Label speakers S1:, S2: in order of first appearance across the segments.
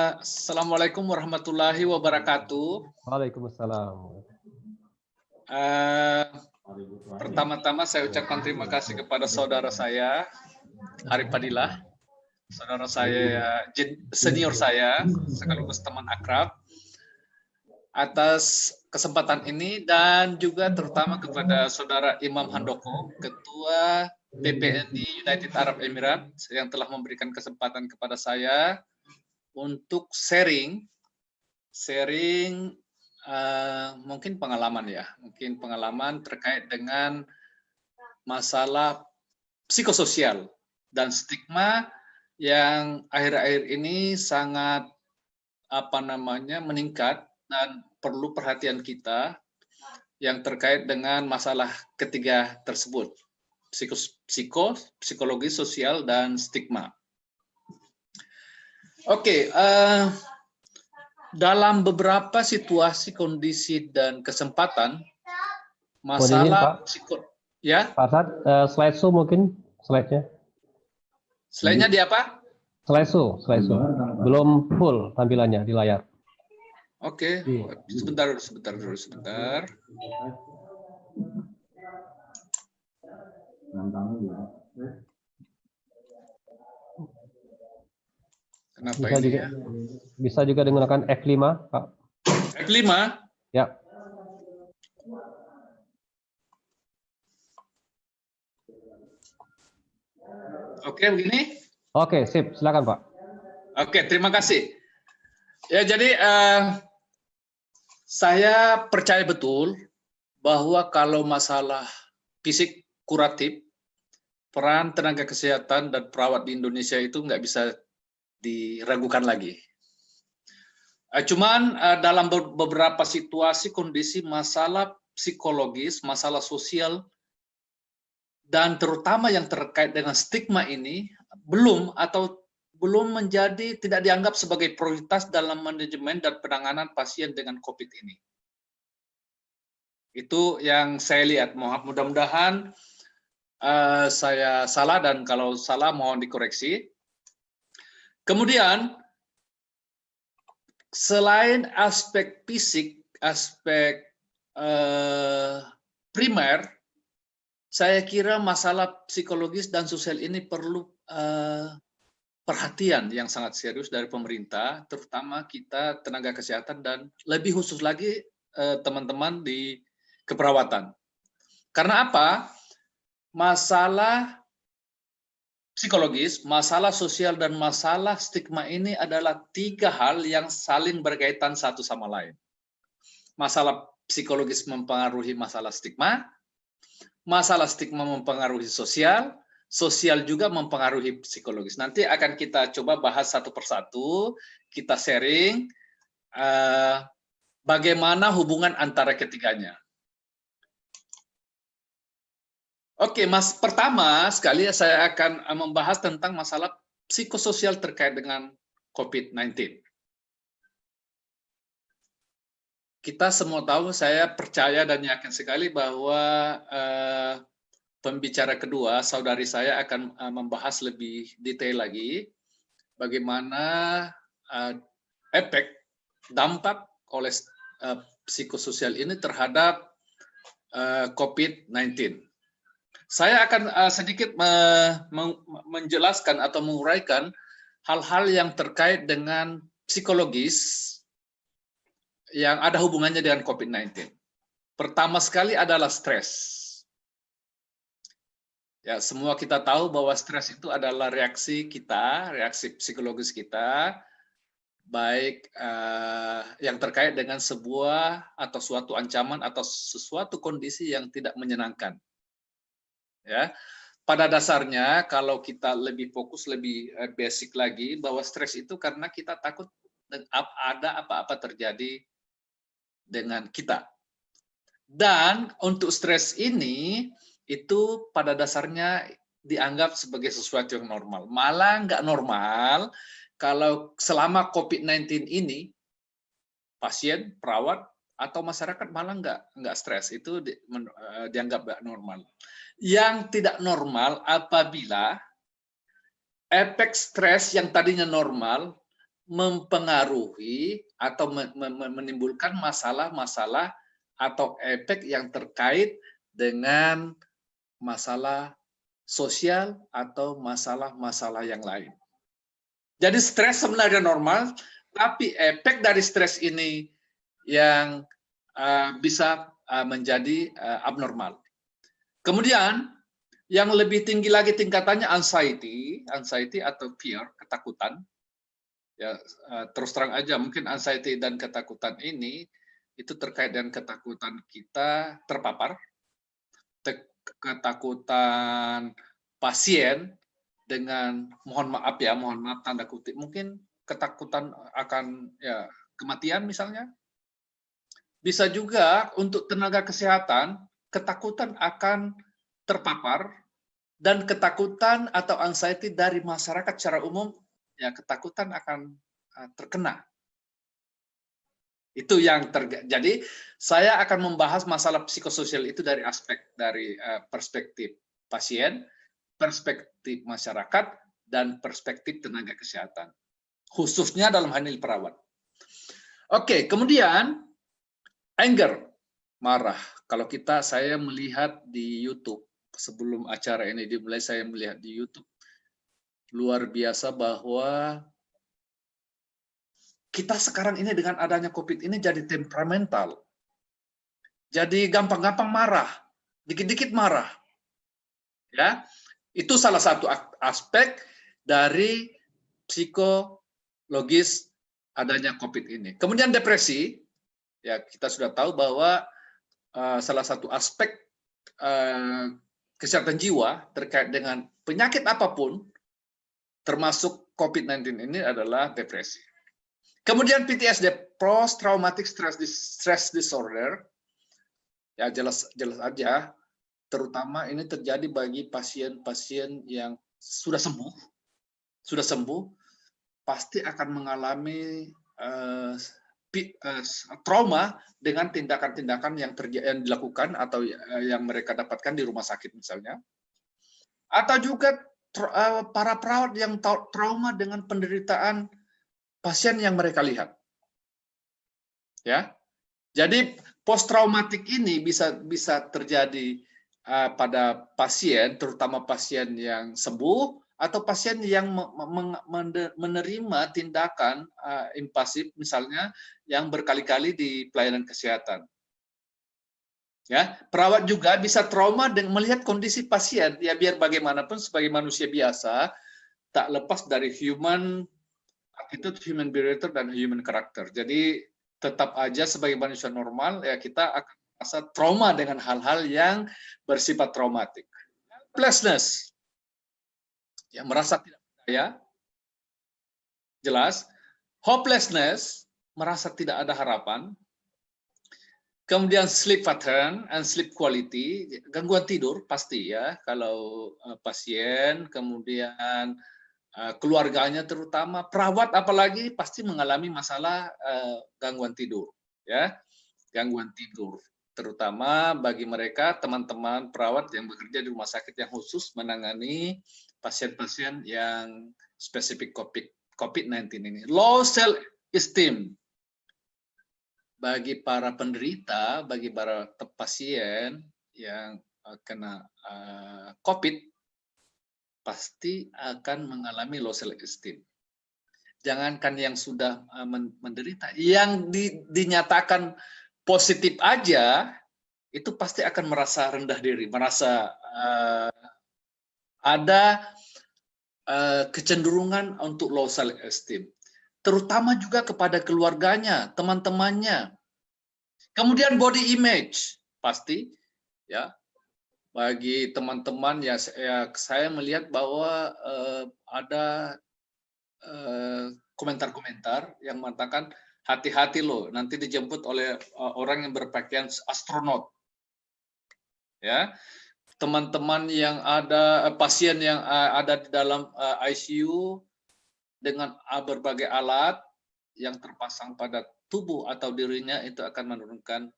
S1: Assalamualaikum warahmatullahi wabarakatuh.
S2: Waalaikumsalam.
S1: Pertama-tama saya ucapkan terima kasih kepada saudara saya, Arif Fadilah, saudara saya, senior saya, sekaligus teman akrab, atas kesempatan ini, dan juga terutama kepada saudara Imam Handoko, Ketua PPNI United Arab Emirates, yang telah memberikan kesempatan kepada saya untuk sharing mungkin pengalaman terkait dengan masalah psikososial dan stigma yang akhir-akhir ini sangat meningkat dan perlu perhatian kita yang terkait dengan masalah ketiga tersebut, psikologi, sosial, dan stigma. Oke, dalam beberapa situasi, kondisi, dan kesempatan, masalah ya.
S2: Pak Asad, slideshow mungkin, slide-nya.
S1: Slide-nya di apa?
S2: Slideshow. Belum full tampilannya di layar.
S1: Oke, sebentar. Kenapa
S2: bisa
S1: ini
S2: juga,
S1: ya?
S2: Bisa juga menggunakan F5, Pak.
S1: F5?
S2: Ya.
S1: Oke, begini?
S2: Oke, sip. Silakan, Pak.
S1: Oke, terima kasih. Ya, jadi saya percaya betul bahwa kalau masalah fisik kuratif, peran tenaga kesehatan dan perawat di Indonesia itu nggak bisa diragukan lagi. Cuman dalam beberapa situasi, kondisi, masalah psikologis, masalah sosial, dan terutama yang terkait dengan stigma ini belum menjadi, tidak dianggap sebagai prioritas dalam manajemen dan penanganan pasien dengan COVID ini. Itu yang saya lihat. Mudah-mudahan saya salah, dan kalau salah mohon dikoreksi. Kemudian, selain aspek fisik, aspek primer, saya kira masalah psikologis dan sosial ini perlu perhatian yang sangat serius dari pemerintah, terutama kita tenaga kesehatan dan lebih khusus lagi teman-teman di keperawatan. Karena apa? Masalah psikologis, masalah sosial, dan masalah stigma ini adalah tiga hal yang saling berkaitan satu sama lain. Masalah psikologis mempengaruhi masalah stigma mempengaruhi sosial, sosial juga mempengaruhi psikologis. Nanti akan kita coba bahas satu persatu, kita sharing bagaimana hubungan antara ketiganya. Oke, pertama sekali saya akan membahas tentang masalah psikososial terkait dengan COVID-19. Kita semua tahu, saya percaya dan yakin sekali bahwa pembicara kedua, saudari saya, akan membahas lebih detail lagi bagaimana efek, dampak oleh psikososial ini terhadap COVID-19. Saya akan sedikit menjelaskan atau menguraikan hal-hal yang terkait dengan psikologis yang ada hubungannya dengan COVID-19. Pertama sekali adalah stres. Ya, semua kita tahu bahwa stres itu adalah reaksi kita, reaksi psikologis kita, baik yang terkait dengan sebuah atau suatu ancaman atau sesuatu kondisi yang tidak menyenangkan. Ya, pada dasarnya kalau kita lebih fokus, lebih basic lagi, bahwa stres itu karena kita takut ada apa-apa terjadi dengan kita. Dan untuk stres ini itu pada dasarnya dianggap sebagai sesuatu yang normal. Malah nggak normal kalau selama COVID-19 ini pasien, perawat, atau masyarakat malah nggak stres. Itu dianggap nggak normal. Yang tidak normal apabila efek stres yang tadinya normal mempengaruhi atau menimbulkan masalah-masalah atau efek yang terkait dengan masalah sosial atau masalah-masalah yang lain. Jadi stres sebenarnya normal, tapi efek dari stres ini yang bisa menjadi abnormal. Kemudian yang lebih tinggi lagi tingkatannya anxiety atau fear, ketakutan. Ya, terus terang aja mungkin anxiety dan ketakutan ini itu terkait dengan ketakutan kita terpapar, ketakutan pasien dengan mohon maaf tanda kutip, mungkin ketakutan akan ya kematian misalnya. Bisa juga untuk tenaga kesehatan ketakutan akan terpapar dan ketakutan atau anxiety dari masyarakat secara umum, ya ketakutan akan terkena. Itu yang jadi saya akan membahas masalah psikososial itu dari perspektif pasien, perspektif masyarakat, dan perspektif tenaga kesehatan. Khususnya dalam hal ini perawat. Oke, kemudian anger, marah. Kalau saya melihat di YouTube, sebelum acara ini dimulai saya melihat di YouTube, luar biasa bahwa kita sekarang ini dengan adanya COVID ini jadi temperamental. Jadi gampang-gampang marah, dikit-dikit marah. Ya, itu salah satu aspek dari psikologis adanya COVID ini. Kemudian depresi, ya kita sudah tahu bahwa salah satu aspek kesehatan jiwa terkait dengan penyakit apapun, termasuk COVID-19 ini adalah depresi. Kemudian PTSD, Post Traumatic Stress Disorder, ya jelas aja, terutama ini terjadi bagi pasien-pasien yang sudah sembuh, pasti akan mengalami trauma dengan tindakan-tindakan yang dilakukan atau yang mereka dapatkan di rumah sakit misalnya, atau juga para perawat yang trauma dengan penderitaan pasien yang mereka lihat. Ya. Jadi post traumatik ini bisa terjadi pada pasien, terutama pasien yang sembuh atau pasien yang menerima tindakan invasif misalnya yang berkali-kali di pelayanan kesehatan. Ya, perawat juga bisa trauma dengan melihat kondisi pasien, ya biar bagaimanapun sebagai manusia biasa tak lepas dari human attitude, human behavior, dan human character. Jadi tetap aja sebagai manusia normal ya kita akan merasa trauma dengan hal-hal yang bersifat traumatik. Helplessness, ya merasa tidak berdaya, jelas. Hopelessness, merasa tidak ada harapan. Kemudian sleep pattern and sleep quality, gangguan tidur pasti ya kalau pasien, kemudian keluarganya terutama perawat apalagi pasti mengalami masalah gangguan tidur ya, gangguan tidur terutama bagi mereka teman-teman perawat yang bekerja di rumah sakit yang khusus menangani pasien-pasien yang spesifik COVID-19 ini. Low self esteem bagi para penderita, bagi para pasien yang kena COVID pasti akan mengalami low self esteem. Jangankan yang sudah menderita, yang dinyatakan positif aja itu pasti akan merasa rendah diri, merasa ada kecenderungan untuk low self esteem, terutama juga kepada keluarganya, teman-temannya. Kemudian body image pasti ya. Bagi teman-teman ya saya melihat bahwa ada komentar-komentar yang mengatakan hati-hati loh nanti dijemput oleh orang yang berpakaian astronot. Ya. Teman-teman yang ada pasien yang ada di dalam ICU dengan berbagai alat yang terpasang pada tubuh atau dirinya itu akan menurunkan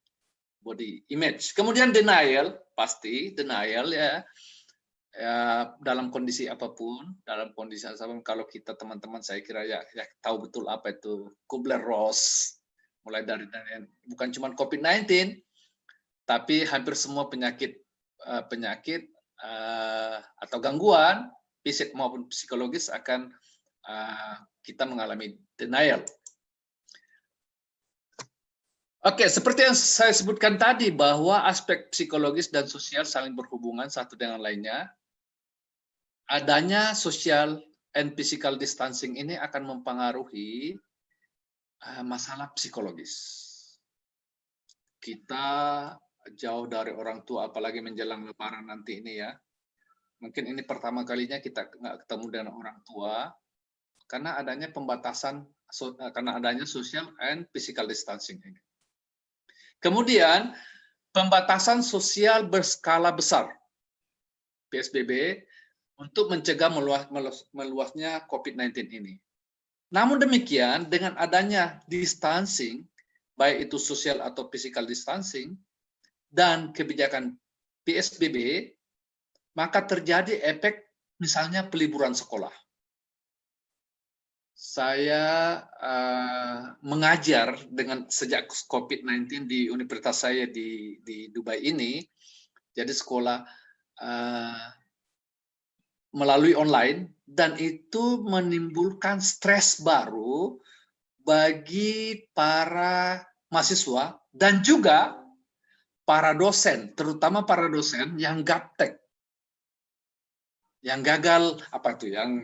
S1: body image. Kemudian denial, pasti denial ya. ya, dalam kondisi apapun, kalau kita teman-teman saya kira ya tahu betul apa itu Kubler-Ross, mulai dari bukan cuma COVID-19, tapi hampir semua penyakit atau gangguan fisik maupun psikologis akan kita mengalami denial. Oke, seperti yang saya sebutkan tadi bahwa aspek psikologis dan sosial saling berhubungan satu dengan lainnya. Adanya social and physical distancing ini akan mempengaruhi masalah psikologis. Kita jauh dari orang tua, apalagi menjelang Lebaran nanti ini ya. Mungkin ini pertama kalinya kita nggak ketemu dengan orang tua karena adanya pembatasan, karena adanya social and physical distancing ini. Kemudian pembatasan sosial berskala besar, PSBB, untuk mencegah meluasnya COVID-19 ini. Namun demikian, dengan adanya distancing, baik itu sosial atau physical distancing, dan kebijakan PSBB, maka terjadi efek misalnya peliburan sekolah. Saya mengajar sejak COVID-19 di universitas saya di Dubai ini, jadi sekolah melalui online, dan itu menimbulkan stres baru bagi para mahasiswa dan juga para dosen, terutama para dosen yang gaptek, yang gagal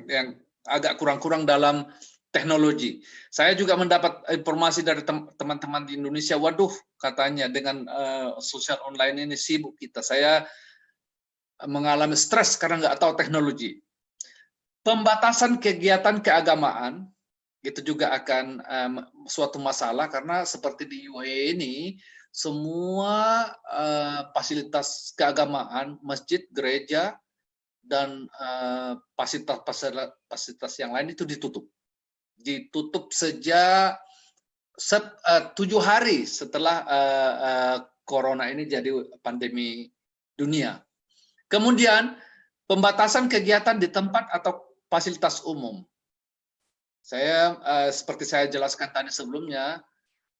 S1: yang agak kurang-kurang dalam teknologi. Saya juga mendapat informasi dari teman-teman di Indonesia, waduh katanya dengan sosial online ini sibuk kita. Saya mengalami stres karena nggak tahu teknologi. Pembatasan kegiatan keagamaan itu juga akan suatu masalah karena seperti di UAE ini semua fasilitas keagamaan, masjid, gereja, dan fasilitas yang lain itu ditutup sejak 7 hari setelah corona ini jadi pandemi dunia. Kemudian pembatasan kegiatan di tempat atau fasilitas umum. Saya seperti saya jelaskan tadi sebelumnya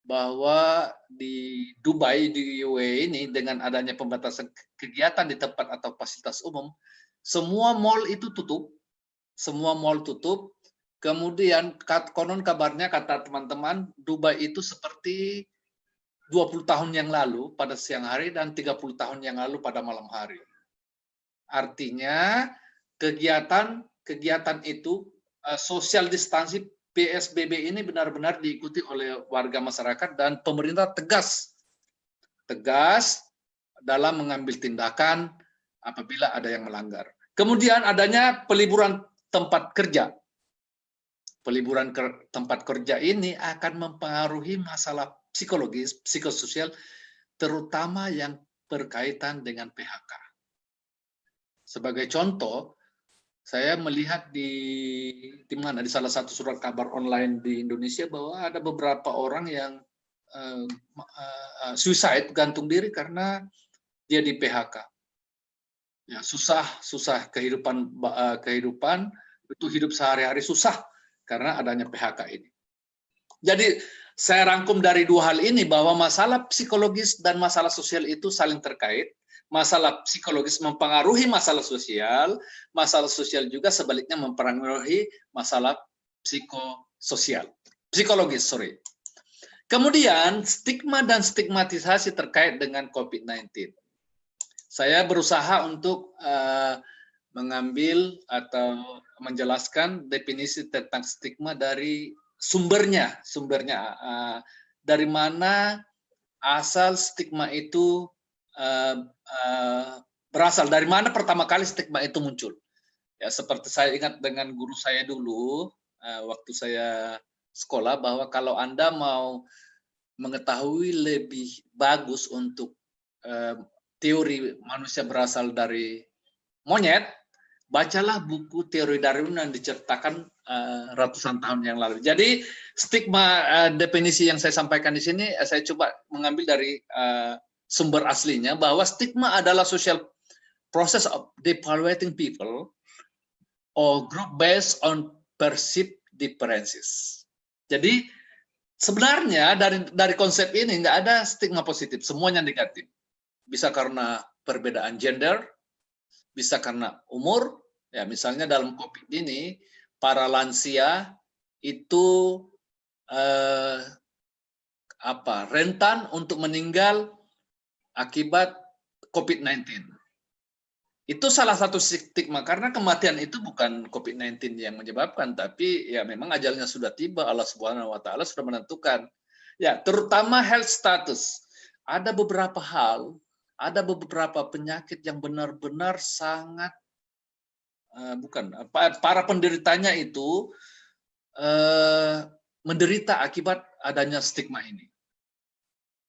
S1: bahwa di Dubai, di UAE ini dengan adanya pembatasan kegiatan di tempat atau fasilitas umum, semua mall itu tutup, kemudian konon kabarnya kata teman-teman, Dubai itu seperti 20 tahun yang lalu pada siang hari dan 30 tahun yang lalu pada malam hari. Artinya kegiatan itu, social distancing PSBB ini benar-benar diikuti oleh warga masyarakat dan pemerintah tegas dalam mengambil tindakan apabila ada yang melanggar. Kemudian adanya peliburan tempat kerja. Peliburan tempat kerja ini akan mempengaruhi masalah psikologis, psikososial, terutama yang berkaitan dengan PHK. Sebagai contoh, saya melihat di salah satu surat kabar online di Indonesia bahwa ada beberapa orang yang suicide, gantung diri karena dia di PHK. Ya, susah kehidupan itu hidup sehari-hari susah karena adanya PHK ini. Jadi saya rangkum dari dua hal ini bahwa masalah psikologis dan masalah sosial itu saling terkait. Masalah psikologis mempengaruhi masalah sosial juga sebaliknya mempengaruhi masalah psikologis. Kemudian stigma dan stigmatisasi terkait dengan COVID-19. Saya berusaha untuk mengambil atau menjelaskan definisi tentang stigma dari sumbernya, dari mana asal stigma itu berasal, dari mana pertama kali stigma itu muncul. Ya, seperti saya ingat dengan guru saya dulu waktu saya sekolah bahwa kalau Anda mau mengetahui lebih bagus untuk teori manusia berasal dari monyet, bacalah buku teori Darwin yang diceritakan ratusan tahun yang lalu. Jadi stigma definisi yang saya sampaikan di sini saya coba mengambil dari sumber aslinya bahwa stigma adalah social process of evaluating people or group based on perceived differences. Jadi sebenarnya dari konsep ini nggak ada stigma positif, semuanya negatif. Bisa karena perbedaan gender, bisa karena umur. Ya, misalnya dalam COVID ini para lansia itu rentan untuk meninggal akibat COVID-19. Itu salah satu stigma, karena kematian itu bukan COVID-19 yang menyebabkan, tapi ya memang ajalnya sudah tiba, Allah Subhanahu wa Ta'ala sudah menentukan. Ya, terutama health status. Ada beberapa hal, ada beberapa penyakit yang benar-benar sangat para penderitanya itu menderita akibat adanya stigma ini.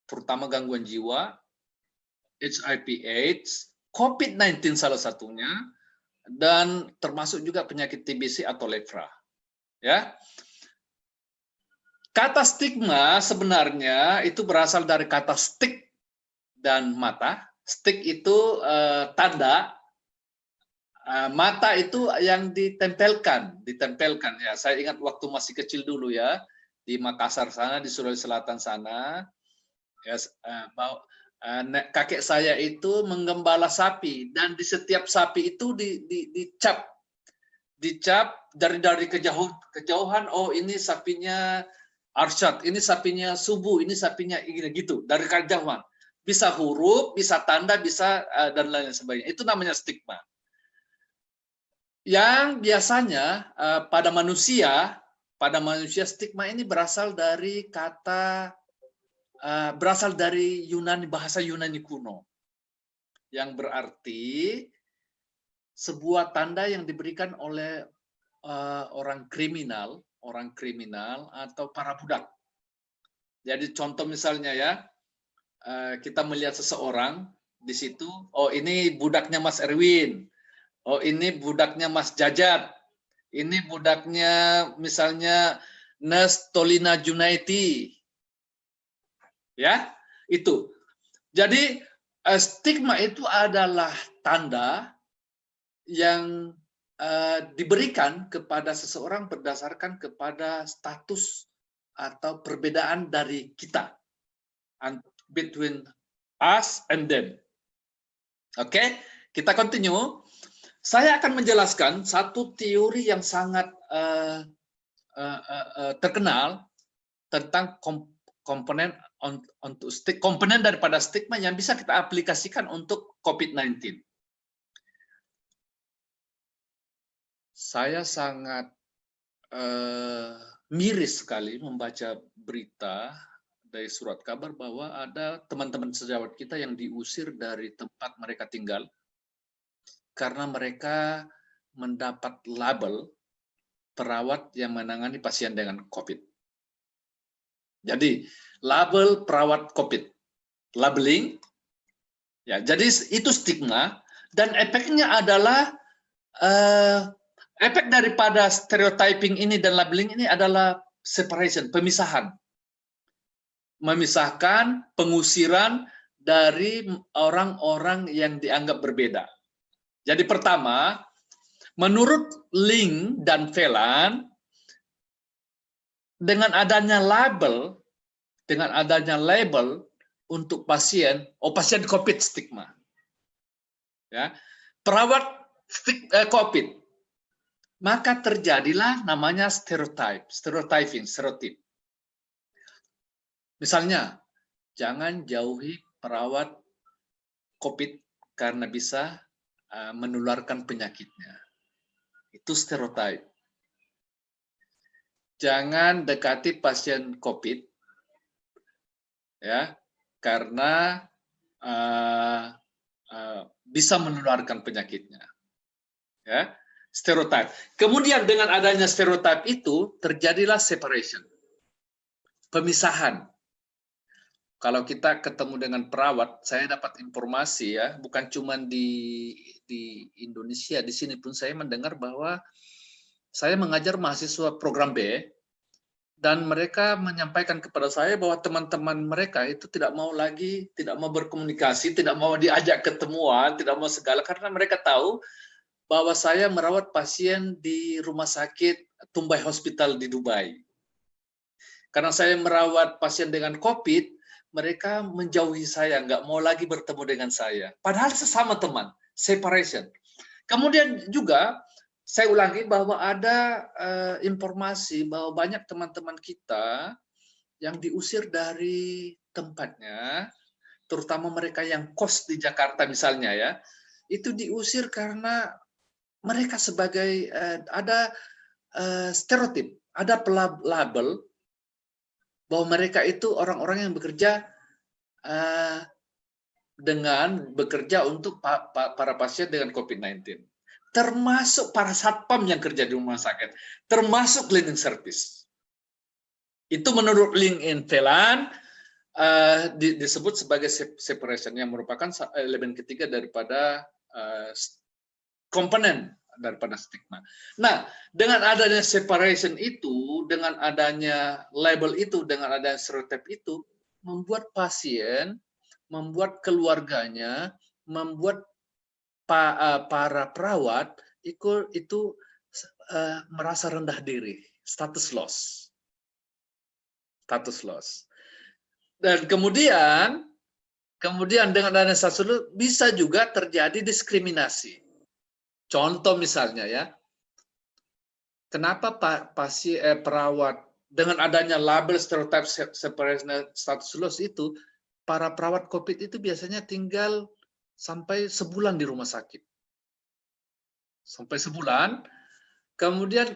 S1: Terutama gangguan jiwa, HIV/AIDS, COVID-19 salah satunya, dan termasuk juga penyakit TBC atau lepra. Ya, kata stigma sebenarnya itu berasal dari kata stick dan mata. Stick itu tanda, mata itu yang ditempelkan. Ya, saya ingat waktu masih kecil dulu ya, di Makassar sana, di Sulawesi Selatan sana, ya, kakek saya itu menggembala sapi, dan di setiap sapi itu dicap dari kejauhan. Oh, ini sapinya Arsyad, ini sapinya Subuh, ini sapinya ini, gitu, dari kejauhan. Bisa huruf, bisa tanda, bisa dan lain sebagainya. Itu namanya stigma. Yang biasanya pada manusia stigma ini berasal dari Yunani, bahasa Yunani kuno, yang berarti sebuah tanda yang diberikan oleh orang kriminal atau para budak. Jadi contoh misalnya ya, kita melihat seseorang di situ, oh ini budaknya Mas Erwin, oh ini budaknya Mas Jajat, ini budaknya misalnya Nes Tolina Junaiti. Ya, itu. Jadi stigma itu adalah tanda yang diberikan kepada seseorang berdasarkan kepada status atau perbedaan dari kita, between us and them. Oke, kita continue. Saya akan menjelaskan satu teori yang sangat terkenal tentang komponen daripada stigma yang bisa kita aplikasikan untuk COVID-19. Saya sangat miris sekali membaca berita dari surat kabar bahwa ada teman-teman sejawat kita yang diusir dari tempat mereka tinggal karena mereka mendapat label perawat yang menangani pasien dengan COVID. Jadi label perawat COVID, labeling, ya. Jadi itu stigma, dan efeknya adalah efek daripada stereotyping ini dan labeling ini adalah separation, pemisahan, memisahkan, pengusiran dari orang-orang yang dianggap berbeda. Jadi pertama, menurut Ling dan Phelan, dengan adanya label untuk pasien, pasien COVID stigma, ya, perawat COVID, maka terjadilah namanya stereotip. Misalnya, jangan jauhi perawat COVID karena bisa menularkan penyakitnya. Itu stereotip. Jangan dekati pasien COVID, ya, karena bisa menularkan penyakitnya. Ya, stereotip. Kemudian dengan adanya stereotip itu terjadilah separation, pemisahan. Kalau kita ketemu dengan perawat, saya dapat informasi ya, bukan cuma di Indonesia, di sini pun saya mendengar bahwa saya mengajar mahasiswa program B, Dan mereka menyampaikan kepada saya bahwa teman-teman mereka itu tidak mau berkomunikasi, tidak mau diajak ketemuan, tidak mau segala, karena mereka tahu bahwa saya merawat pasien di rumah sakit Tumbai Hospital di Dubai. Karena saya merawat pasien dengan COVID, mereka menjauhi saya, nggak mau lagi bertemu dengan saya. Padahal sesama teman, separation. Kemudian juga saya ulangi bahwa ada informasi bahwa banyak teman-teman kita yang diusir dari tempatnya, terutama mereka yang kos di Jakarta misalnya ya, itu diusir karena mereka sebagai ada stereotip, ada label bahwa mereka itu orang-orang yang bekerja bekerja untuk para pasien dengan COVID-19. Termasuk para satpam yang kerja di rumah sakit, termasuk cleaning service. Itu menurut LinkedIn Velan disebut sebagai separation, yang merupakan elemen ketiga daripada komponen daripada stigma. Nah, dengan adanya separation itu, dengan adanya label itu, dengan adanya stereotip itu, membuat pasien, membuat keluarganya, membuat para perawat itu merasa rendah diri, status loss. Dan kemudian dengan adanya status loss bisa juga terjadi diskriminasi. Contoh misalnya ya, kenapa perawat dengan adanya label stereotype separation status loss itu, para perawat COVID itu biasanya tinggal sampai sebulan di rumah sakit. Sampai sebulan, kemudian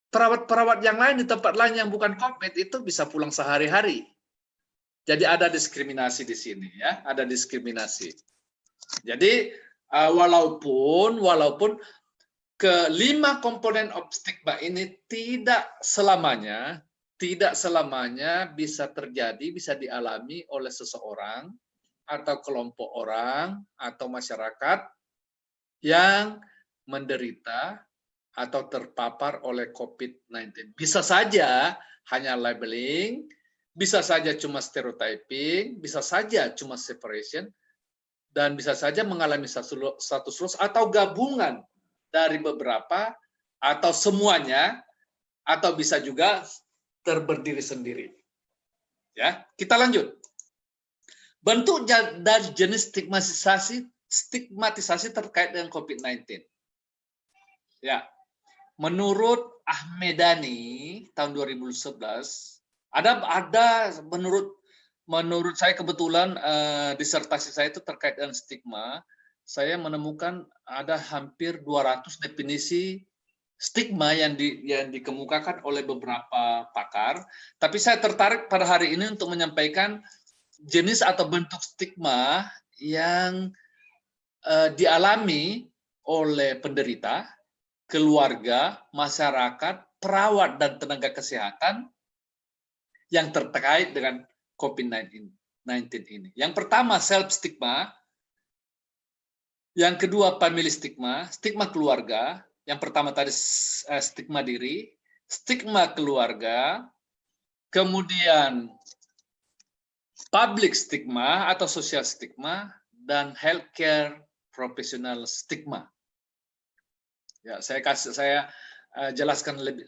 S1: perawat-perawat yang lain di tempat lain yang bukan COVID itu bisa pulang sehari-hari. Jadi ada diskriminasi di sini ya, ada diskriminasi. Jadi walaupun kelima komponen of stigma ini tidak selamanya bisa terjadi, bisa dialami oleh seseorang atau kelompok orang atau masyarakat yang menderita atau terpapar oleh COVID-19. Bisa saja hanya labeling, bisa saja cuma stereotyping, bisa saja cuma separation, dan bisa saja mengalami status loss atau gabungan dari beberapa atau semuanya, atau bisa juga berdiri sendiri. Ya, kita lanjut. Bentuk dan jenis stigmatisasi terkait dengan COVID-19. Ya, menurut Ahmedani tahun 2011 ada menurut saya kebetulan disertasi saya itu terkait dengan stigma. Saya menemukan ada hampir 200 definisi stigma yang dikemukakan oleh beberapa pakar. Tapi saya tertarik pada hari ini untuk menyampaikan jenis atau bentuk stigma yang dialami oleh penderita, keluarga, masyarakat, perawat, dan tenaga kesehatan yang terkait dengan COVID-19 ini. Yang pertama, self-stigma. Yang kedua, family stigma, stigma keluarga. Yang pertama tadi stigma diri, stigma keluarga, kemudian public stigma atau social stigma, dan healthcare professional stigma. Ya, saya jelaskan lebih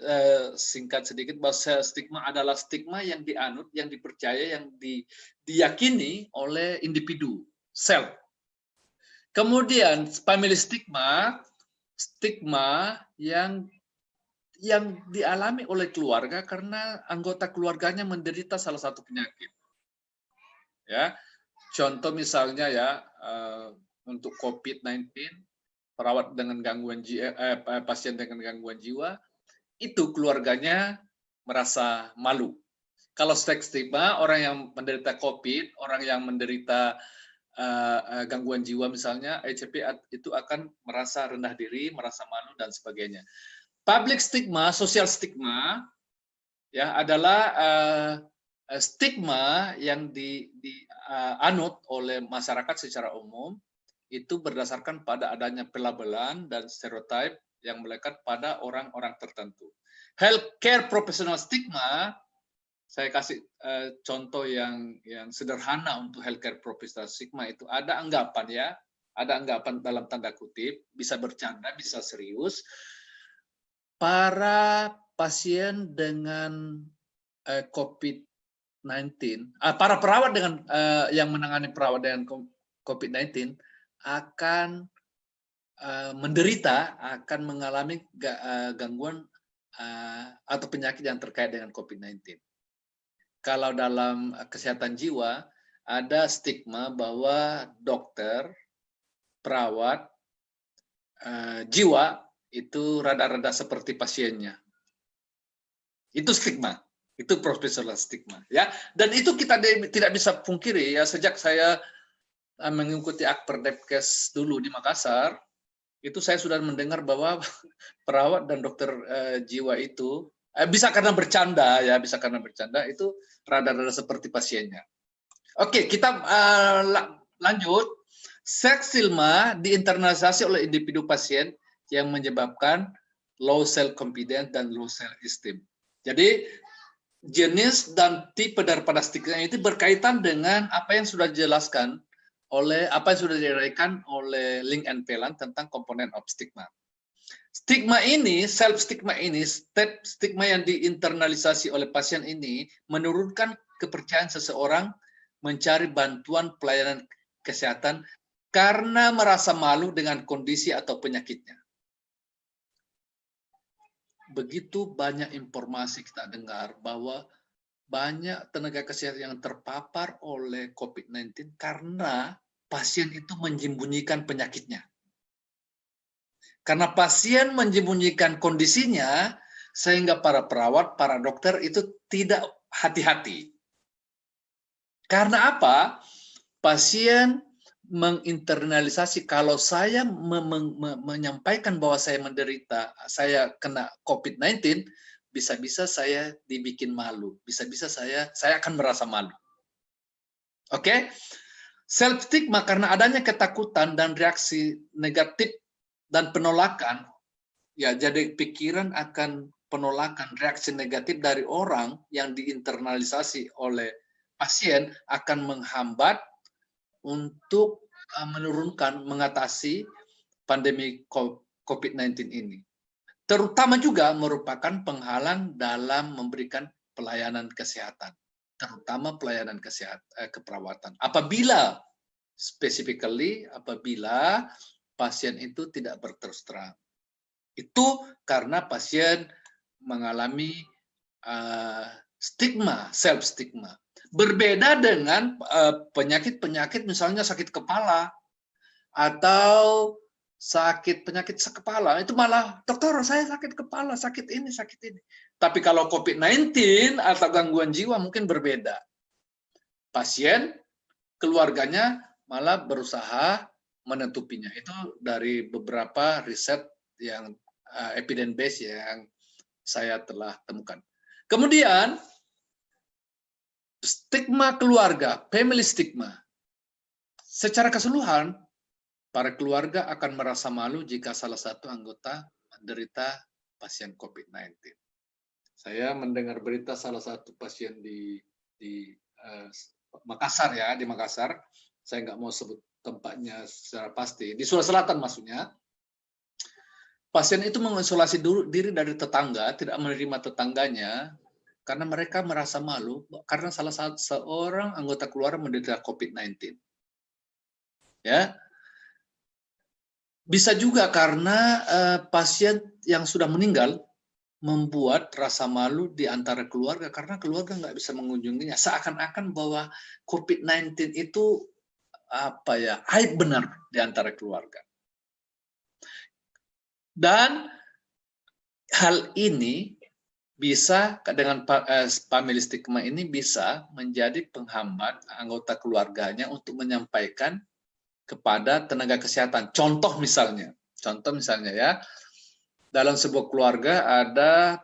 S1: singkat sedikit bahwa stigma adalah stigma yang dianut, yang dipercaya, yang diyakini oleh individu, self. Kemudian family stigma yang dialami oleh keluarga karena anggota keluarganya menderita salah satu penyakit. Ya, contoh misalnya ya untuk COVID-19, perawat dengan gangguan pasien dengan gangguan jiwa, itu keluarganya merasa malu. Kalau stigma, orang yang menderita COVID, orang yang menderita gangguan jiwa misalnya, HCP itu akan merasa rendah diri, merasa malu, dan sebagainya. Public stigma, social stigma, ya adalah stigma yang dianut oleh masyarakat secara umum, itu berdasarkan pada adanya pelabelan dan stereotip yang melekat pada orang-orang tertentu. Healthcare professional stigma, saya kasih contoh yang sederhana untuk healthcare professional stigma itu ada anggapan ya, ada anggapan dalam tanda kutip, bisa bercanda, bisa serius. Para pasien dengan COVID-19, para perawat dengan yang menangani perawat dengan COVID-19 akan menderita, akan mengalami gangguan atau penyakit yang terkait dengan COVID-19. Kalau dalam kesehatan jiwa, ada stigma bahwa dokter, perawat, jiwa itu rada-rada seperti pasiennya. Itu stigma, itu profesional stigma, ya. Dan itu kita tidak bisa pungkiri ya. Sejak saya mengikuti Akperdepkes dulu di Makassar, itu saya sudah mendengar bahwa perawat dan dokter jiwa itu bisa karena bercanda ya, bisa karena bercanda itu rada-rada seperti pasiennya. Oke, kita lanjut. Stigma diinternalisasi oleh individu pasien yang menyebabkan low self confidence dan low self esteem. Jadi jenis dan tipe daripada stigma itu berkaitan dengan apa yang sudah dijelaskan oleh diuraikan oleh Link and Phelan tentang komponen of stigma. Stigma ini, self stigma ini, stigma yang diinternalisasi oleh pasien ini menurunkan kepercayaan seseorang mencari bantuan pelayanan kesehatan karena merasa malu dengan kondisi atau penyakitnya. Begitu banyak informasi kita dengar bahwa banyak tenaga kesehatan yang terpapar oleh COVID-19 karena pasien itu menyembunyikan penyakitnya. Karena pasien menyembunyikan kondisinya, sehingga para perawat, para dokter itu tidak hati-hati. Karena apa? Pasien menginternalisasi, kalau saya menyampaikan bahwa saya menderita, saya kena COVID-19, bisa-bisa saya dibikin malu, bisa-bisa saya akan merasa malu. Oke? Self stigma karena adanya ketakutan dan reaksi negatif dan penolakan, ya jadi pikiran akan penolakan, reaksi negatif dari orang yang diinternalisasi oleh pasien akan menghambat untuk menurunkan, mengatasi pandemi COVID-19 ini. Terutama juga merupakan penghalang dalam memberikan pelayanan kesehatan, terutama pelayanan kesehatan, keperawatan. Apabila pasien itu tidak berterus terang. Itu karena pasien mengalami stigma, self stigma. Berbeda dengan penyakit-penyakit misalnya sakit kepala atau penyakit kepala, itu malah dokter saya sakit kepala, sakit ini. Tapi kalau COVID-19 atau gangguan jiwa mungkin berbeda. Pasien, keluarganya malah berusaha menutupinya. Itu dari beberapa riset yang evidence based yang saya telah temukan. Kemudian stigma keluarga, family stigma. Secara keseluruhan, para keluarga akan merasa malu jika salah satu anggota menderita pasien COVID-19. Saya mendengar berita salah satu pasien di Makassar ya, di Makassar. Saya nggak mau sebut tempatnya secara pasti. Di Sulawesi Selatan maksudnya. Pasien itu mengisolasi diri dari tetangga, tidak menerima tetangganya, karena mereka merasa malu karena salah seorang anggota keluarga menderita COVID-19. Ya, bisa juga karena pasien yang sudah meninggal membuat rasa malu di antara keluarga karena keluarga nggak bisa mengunjunginya. Seakan-akan bahwa COVID-19 itu aib benar di antara keluarga. Dan hal ini bisa dengan family stigma ini bisa menjadi penghambat anggota keluarganya untuk menyampaikan kepada tenaga kesehatan. Contoh misalnya ya, dalam sebuah keluarga ada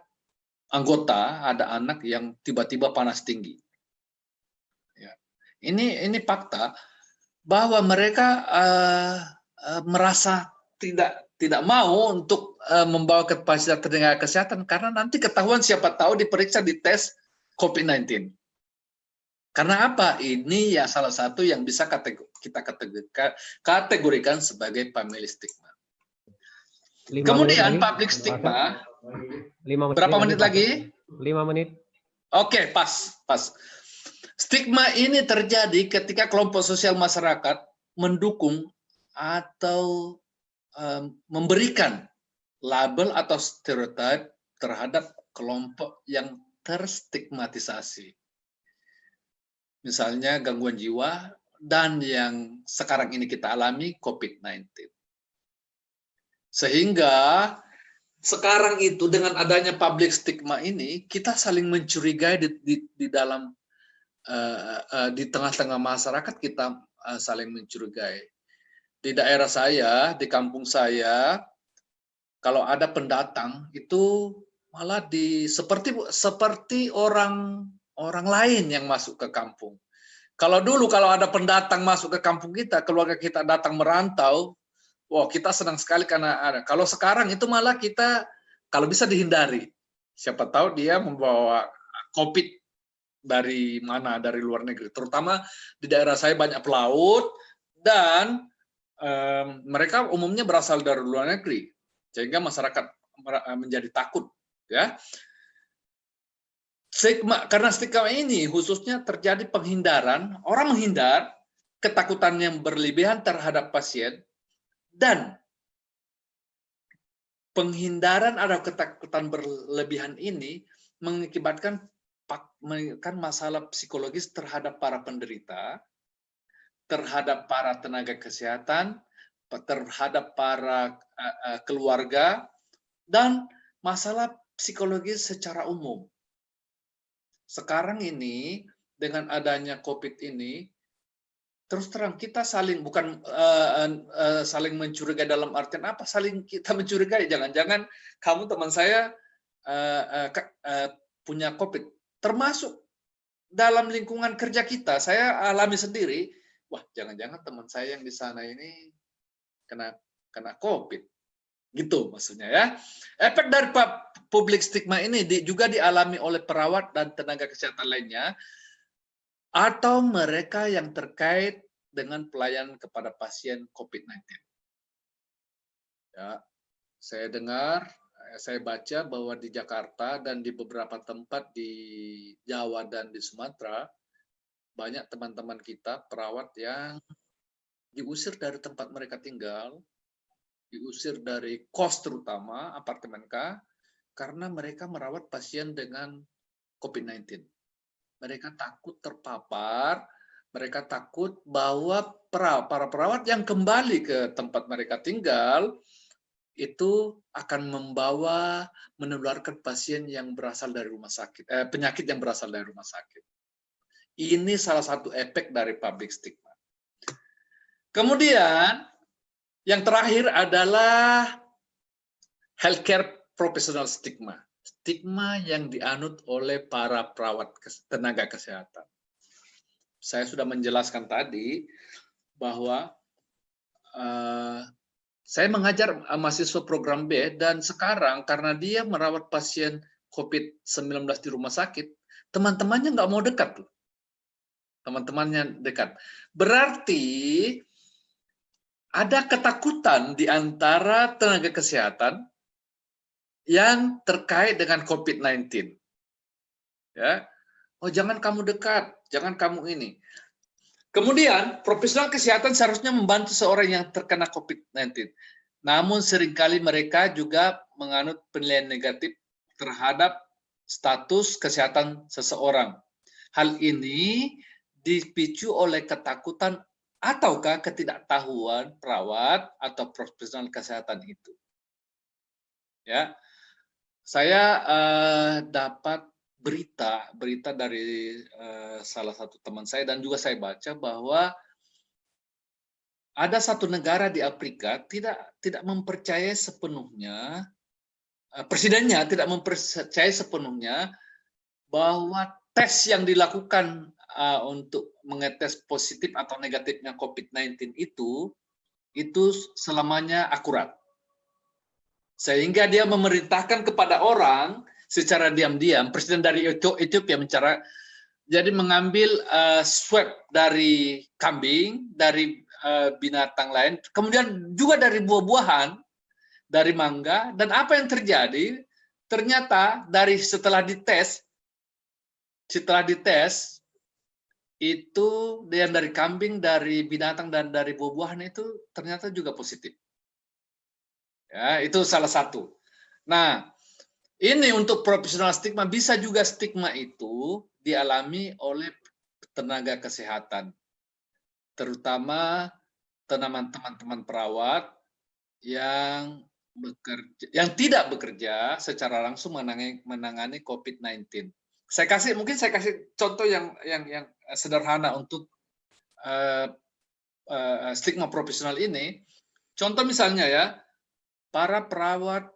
S1: anggota, ada anak yang tiba-tiba panas tinggi. Ya. Ini fakta bahwa mereka merasa tidak mau untuk membawa ke fasilitas tenaga kesehatan karena nanti ketahuan siapa tahu diperiksa di tes COVID-19. Karena apa? Ini ya salah satu yang bisa kita kategorikan sebagai family stigma. Kemudian public stigma.
S2: 5 menit.
S1: Berapa menit lagi?
S2: 5 menit.
S1: Oke, pas. Stigma ini terjadi ketika kelompok sosial masyarakat mendukung atau memberikan label atau stereotip terhadap kelompok yang terstigmatisasi. Misalnya gangguan jiwa dan yang sekarang ini kita alami COVID-19. Sehingga sekarang itu dengan adanya public stigma ini kita saling mencurigai di dalam di tengah-tengah masyarakat kita saling mencurigai. Di daerah saya, di kampung saya, kalau ada pendatang itu malah seperti orang lain yang masuk ke kampung. Kalau dulu kalau ada pendatang masuk ke kampung kita, keluarga kita datang merantau, wah kita senang sekali karena ada. Kalau sekarang itu malah kita kalau bisa dihindari. Siapa tahu dia membawa COVID dari mana, dari luar negeri. Terutama di daerah saya banyak pelaut dan mereka umumnya berasal dari luar negeri, sehingga masyarakat menjadi takut. Ya. Karena stigma ini khususnya terjadi penghindaran, orang menghindar, ketakutan yang berlebihan terhadap pasien, dan penghindaran atau ketakutan berlebihan ini mengakibatkan masalah psikologis terhadap para penderita, terhadap para tenaga kesehatan, terhadap para keluarga, dan masalah psikologis secara umum. Sekarang ini dengan adanya COVID ini, terus terang kita saling saling mencurigai dalam artian apa? Saling kita mencurigai. Jangan-jangan kamu teman saya punya COVID. Termasuk dalam lingkungan kerja kita, saya alami sendiri. Wah, jangan-jangan teman saya yang di sana ini kena COVID. Gitu maksudnya ya. Efek dari public stigma ini juga dialami oleh perawat dan tenaga kesehatan lainnya atau mereka yang terkait dengan pelayanan kepada pasien COVID-19. Ya, saya baca bahwa di Jakarta dan di beberapa tempat di Jawa dan di Sumatera banyak teman-teman kita perawat yang diusir dari tempat mereka tinggal, diusir dari kos terutama apartemen K, karena mereka merawat pasien dengan COVID-19. Mereka takut terpapar, mereka takut bahwa para perawat yang kembali ke tempat mereka tinggal itu akan menularkan pasien yang berasal dari rumah sakit, penyakit yang berasal dari rumah sakit. Ini salah satu efek dari public stigma. Kemudian yang terakhir adalah healthcare professional stigma. Stigma yang dianut oleh para perawat tenaga kesehatan. Saya sudah menjelaskan tadi bahwa saya mengajar mahasiswa program B dan sekarang karena dia merawat pasien COVID-19 di rumah sakit, teman-temannya nggak mau dekat. Teman-temannya dekat. Berarti ada ketakutan di antara tenaga kesehatan yang terkait dengan COVID-19. Ya. Oh, jangan kamu dekat, jangan kamu ini. Kemudian, profesional kesehatan seharusnya membantu seorang yang terkena COVID-19. Namun seringkali mereka juga menganut penilaian negatif terhadap status kesehatan seseorang. Hal ini dipicu oleh ketakutan ataukah ketidaktahuan perawat atau profesional kesehatan itu. Ya, saya dapat berita dari salah satu teman saya dan juga saya baca bahwa ada satu negara di Afrika tidak mempercayai sepenuhnya, presidennya tidak mempercayai sepenuhnya bahwa tes yang dilakukan untuk mengetes positif atau negatifnya COVID-19 itu selamanya akurat. Sehingga dia memerintahkan kepada orang secara diam-diam, presiden dari Ethiopia jadi mengambil swab dari kambing, dari binatang lain, kemudian juga dari buah-buahan, dari mangga, dan apa yang terjadi? Ternyata setelah dites itu yang dari kambing, dari binatang, dan dari buah-buahan itu ternyata juga positif. Ya, itu salah satu. Nah, ini untuk profesional stigma, bisa juga stigma itu dialami oleh tenaga kesehatan, terutama teman-teman perawat yang tidak bekerja secara langsung menangani COVID-19. Mungkin saya kasih contoh yang sederhana untuk stigma profesional ini. Contoh misalnya ya, para perawat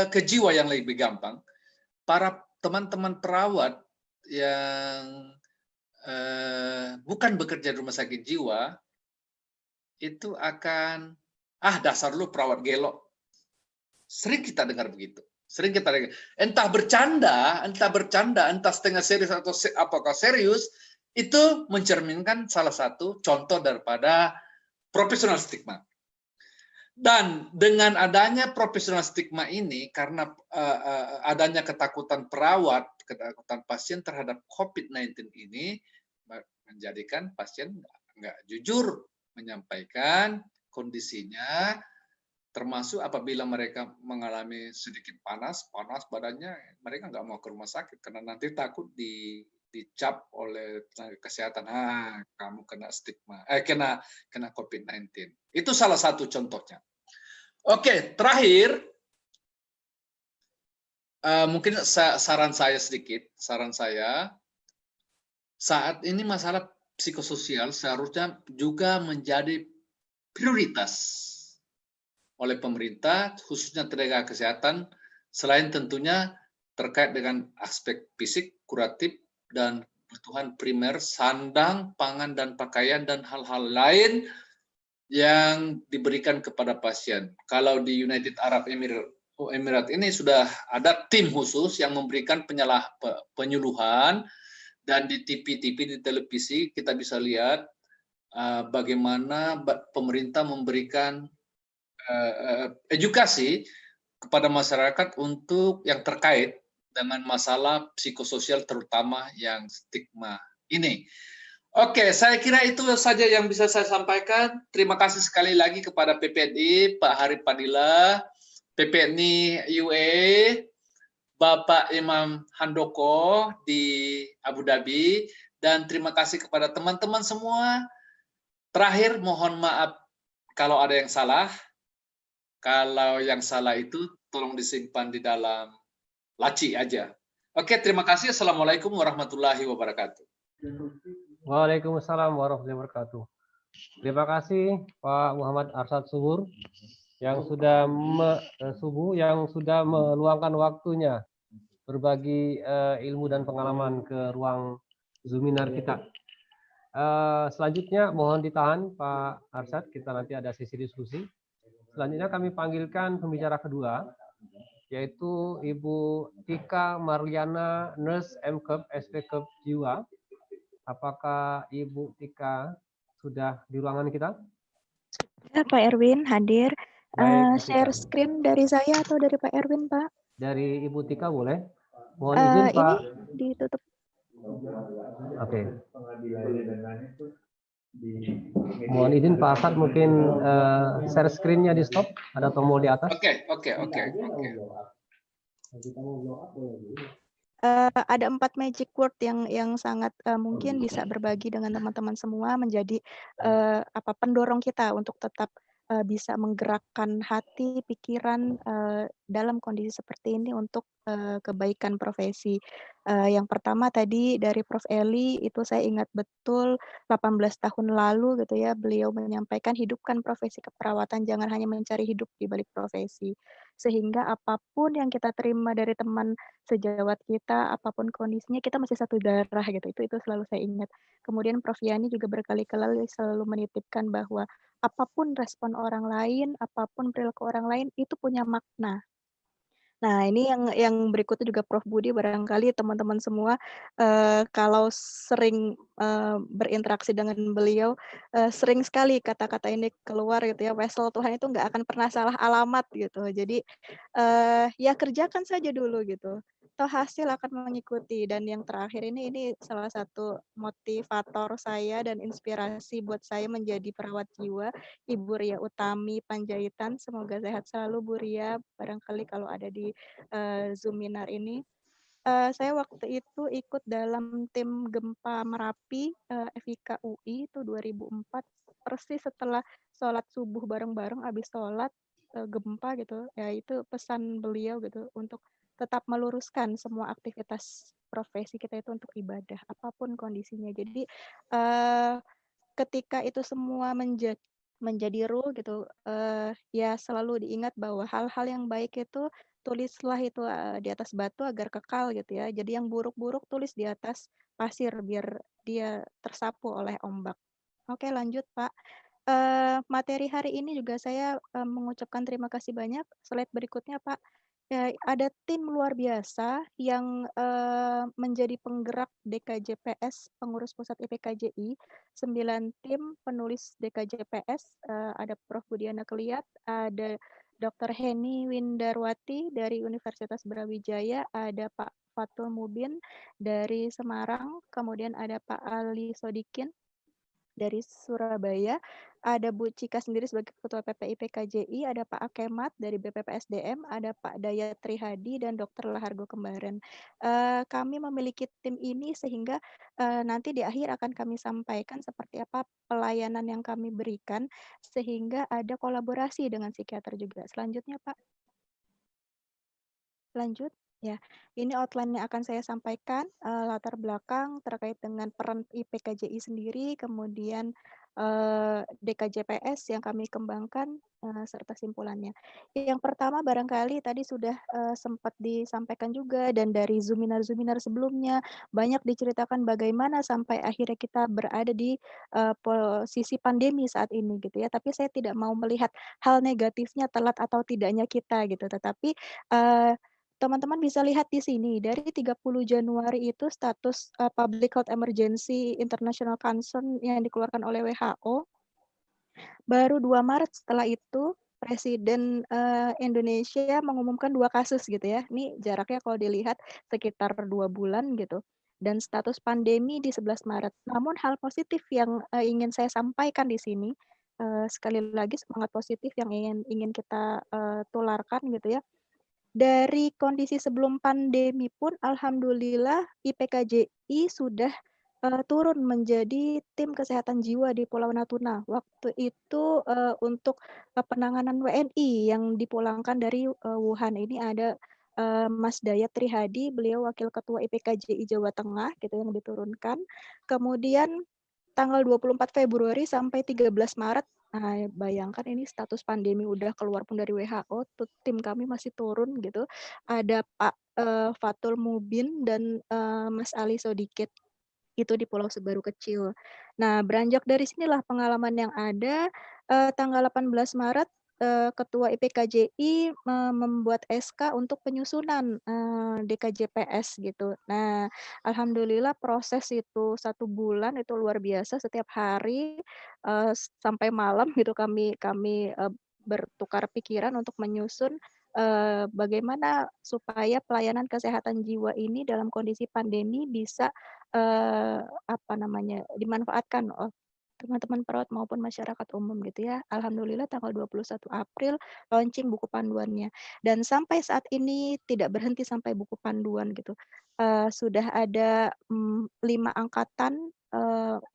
S1: ke jiwa yang lebih gampang. Para teman-teman perawat yang bukan bekerja di rumah sakit jiwa itu akan dasar lu perawat gelok. Sering kita dengar begitu. Sering kita dengar. Entah bercanda, entah setengah serius atau apakah serius, itu mencerminkan salah satu contoh daripada profesional stigma. Dan dengan adanya profesional stigma ini, karena adanya ketakutan perawat, ketakutan pasien terhadap COVID-19 ini, menjadikan pasien nggak jujur menyampaikan kondisinya, termasuk apabila mereka mengalami sedikit panas badannya, mereka nggak mau ke rumah sakit karena nanti takut dicap oleh tenaga kesehatan, kamu kena stigma, kena COVID-19. Itu salah satu contohnya. Oke, terakhir, mungkin saran saya saat ini masalah psikososial seharusnya juga menjadi prioritas oleh pemerintah, khususnya tenaga kesehatan, selain tentunya terkait dengan aspek fisik, kuratif, dan kebutuhan primer, sandang, pangan, dan pakaian, dan hal-hal lain yang diberikan kepada pasien. Kalau di United Arab Emirates ini sudah ada tim khusus yang memberikan penyuluhan, dan di TV, di televisi kita bisa lihat bagaimana pemerintah memberikan edukasi kepada masyarakat untuk yang terkait dengan masalah psikososial, terutama yang stigma ini. Oke, saya kira itu saja yang bisa saya sampaikan. Terima kasih sekali lagi kepada PPNI, Pak Harif Padilla, PPNI UAE, Bapak Imam Handoko di Abu Dhabi, dan terima kasih kepada teman-teman semua. Terakhir, mohon maaf kalau ada yang salah. Kalau yang salah itu tolong disimpan di dalam laci aja. Oke, terima kasih. Assalamualaikum warahmatullahi wabarakatuh.
S2: Waalaikumsalam warahmatullahi wabarakatuh. Terima kasih Pak Muhammad Arsyad Subur yang sudah meluangkan waktunya berbagi ilmu dan pengalaman ke ruang Zoominar kita. Selanjutnya mohon ditahan Pak Arsyad, kita nanti ada sesi diskusi. Selanjutnya kami panggilkan pembicara kedua, yaitu Ibu Tika Marliana, Nurse MKEP SPKEP Jiwa. Apakah Ibu Tika sudah di ruangan kita?
S3: Ya, Pak Erwin hadir.
S2: Baik,
S3: share screen dari saya atau dari Pak Erwin, Pak?
S2: Dari Ibu Tika boleh? Mohon izin Pak.
S3: Ini ditutup.
S2: Oke. Mohon izin Pak Asad, mungkin share screen-nya di stop, ada tombol di atas.
S1: Oke.
S3: Ada 4 magic word yang sangat mungkin bisa berbagi dengan teman-teman semua, menjadi pendorong kita untuk tetap bisa menggerakkan hati, pikiran dalam kondisi seperti ini untuk kebaikan profesi. Yang pertama tadi dari Prof. Eli itu saya ingat betul 18 tahun lalu gitu ya, beliau menyampaikan hidupkan profesi keperawatan, jangan hanya mencari hidup di balik profesi. Sehingga apapun yang kita terima dari teman sejawat kita, apapun kondisinya, kita masih satu darah gitu. Itu selalu saya ingat. Kemudian Prof. Yani juga berkali-kali selalu menitipkan bahwa apapun respon orang lain, apapun perilaku orang lain itu punya makna. Nah, ini yang berikutnya juga Prof. Budi, barangkali teman-teman semua kalau sering berinteraksi dengan beliau, sering sekali kata-kata ini keluar gitu ya, "Wesel Tuhan itu nggak akan pernah salah alamat," gitu. Jadi ya kerjakan saja dulu gitu, toh hasil akan mengikuti. Dan yang terakhir ini salah satu motivator saya dan inspirasi buat saya menjadi perawat jiwa, Ibu Ria Utami Panjaitan. Semoga sehat selalu Bu Ria, barangkali kalau ada di Zoominar ini. Saya waktu itu ikut dalam tim gempa Merapi, FIK UI itu 2004, persis setelah sholat subuh bareng-bareng, habis sholat gempa gitu, ya itu pesan beliau gitu untuk tetap meluruskan semua aktivitas profesi kita itu untuk ibadah, apapun kondisinya. Jadi ketika itu semua menjadi rule gitu, ya selalu diingat bahwa hal-hal yang baik itu tulislah itu di atas batu agar kekal gitu ya. Jadi yang buruk-buruk tulis di atas pasir biar dia tersapu oleh ombak. Oke, lanjut Pak. Materi hari ini juga saya mengucapkan terima kasih banyak. Slide berikutnya Pak. Ya, ada tim luar biasa yang menjadi penggerak DKJPS, pengurus pusat IPKJI, 9 tim penulis DKJPS, ada Prof. Budiana Keliat, ada Dr. Heni Windarwati dari Universitas Brawijaya, ada Pak Fatul Mubin dari Semarang, kemudian ada Pak Ali Sodikin dari Surabaya, ada Bu Cika sendiri sebagai Ketua PPI PKJI, ada Pak Akemat dari BPPSDM, ada Pak Dayat Trihadi dan Dr. Lahargo Kembaran. Kami memiliki tim ini sehingga nanti di akhir akan kami sampaikan seperti apa pelayanan yang kami berikan sehingga ada kolaborasi dengan psikiater juga. Selanjutnya Pak. Lanjut. Ya, ini outline yang akan saya sampaikan, latar belakang terkait dengan peran IPKJI sendiri, kemudian DKJPS yang kami kembangkan, serta simpulannya. Yang pertama barangkali tadi sudah sempat disampaikan juga dan dari Zoominar sebelumnya, banyak diceritakan bagaimana sampai akhirnya kita berada di posisi pandemi saat ini gitu ya. Tapi saya tidak mau melihat hal negatifnya telat atau tidaknya kita gitu, tetapi teman-teman bisa lihat di sini, dari 30 Januari itu status Public Health Emergency International Concern yang dikeluarkan oleh WHO, baru 2 Maret setelah itu Presiden Indonesia mengumumkan 2 kasus gitu ya. Ini jaraknya kalau dilihat sekitar 2 bulan gitu. Dan status pandemi di 11 Maret. Namun hal positif yang ingin saya sampaikan di sini, sekali lagi semangat positif yang ingin kita tularkan gitu ya. Dari kondisi sebelum pandemi pun alhamdulillah IPKJI sudah turun menjadi tim kesehatan jiwa di Pulau Natuna. Waktu itu untuk penanganan WNI yang dipulangkan dari Wuhan. Ini ada Mas Dayat Trihadi, beliau Wakil Ketua IPKJI Jawa Tengah gitu yang diturunkan. Kemudian tanggal 24 Februari sampai 13 Maret, nah bayangkan ini status pandemi udah keluar pun dari WHO, tim kami masih turun gitu. Ada Pak Fatul Mubin dan Mas Ali Sodikit, itu di Pulau Sebaru Kecil. Nah, beranjak dari sinilah pengalaman yang ada, tanggal 18 Maret, Ketua IPKJI membuat SK untuk penyusunan DKJPS gitu. Nah, alhamdulillah proses itu 1 bulan itu luar biasa, setiap hari sampai malam gitu kami bertukar pikiran untuk menyusun bagaimana supaya pelayanan kesehatan jiwa ini dalam kondisi pandemi bisa dimanfaatkan oleh teman-teman perawat maupun masyarakat umum gitu ya. Alhamdulillah tanggal 21 April launching buku panduannya. Dan sampai saat ini tidak berhenti sampai buku panduan gitu. Sudah ada 5 angkatan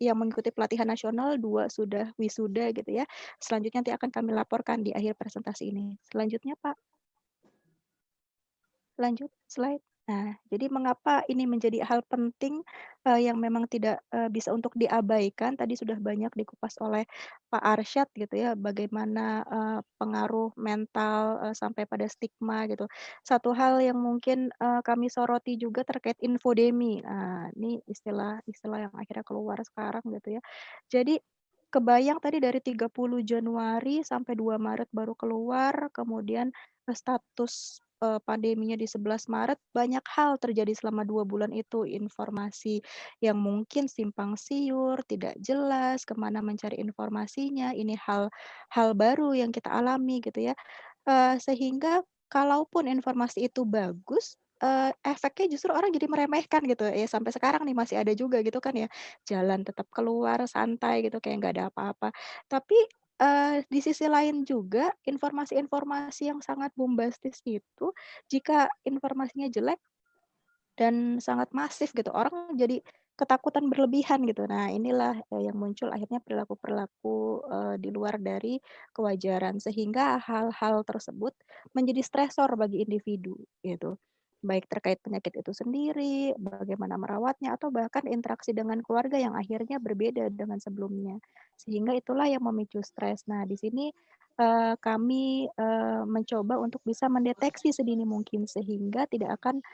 S3: yang mengikuti pelatihan nasional, 2 sudah wisuda gitu ya. Selanjutnya nanti akan kami laporkan di akhir presentasi ini. Selanjutnya Pak. Lanjut slide. Nah, jadi mengapa ini menjadi hal penting, yang memang tidak, bisa untuk diabaikan, tadi sudah banyak dikupas oleh Pak Arsyad gitu ya, bagaimana, pengaruh mental, sampai pada stigma gitu. Satu hal yang mungkin, kami soroti juga terkait infodemi. Nah, ini istilah-istilah yang akhirnya keluar sekarang gitu ya. Jadi, kebayang tadi dari 30 Januari sampai 2 Maret baru keluar, kemudian, status pandeminya di 11 Maret, banyak hal terjadi selama 2 bulan itu. Informasi yang mungkin simpang siur, tidak jelas, kemana mencari informasinya, ini hal baru yang kita alami gitu ya. Sehingga kalaupun informasi itu bagus, efeknya justru orang jadi meremehkan gitu, ya sampai sekarang nih masih ada juga gitu kan ya, jalan tetap keluar santai gitu kayak nggak ada apa-apa. Tapi, di sisi lain juga informasi-informasi yang sangat bombastis itu, jika informasinya jelek dan sangat masif gitu, orang jadi ketakutan berlebihan gitu. Nah inilah, yang muncul akhirnya perilaku-perilaku, di luar dari kewajaran, sehingga hal-hal tersebut menjadi stresor bagi individu gitu. Baik terkait penyakit itu sendiri, bagaimana merawatnya, atau bahkan interaksi dengan keluarga yang akhirnya berbeda dengan sebelumnya. Sehingga itulah yang memicu stres. Nah di sini, kami, mencoba untuk bisa mendeteksi sedini mungkin sehingga tidak akan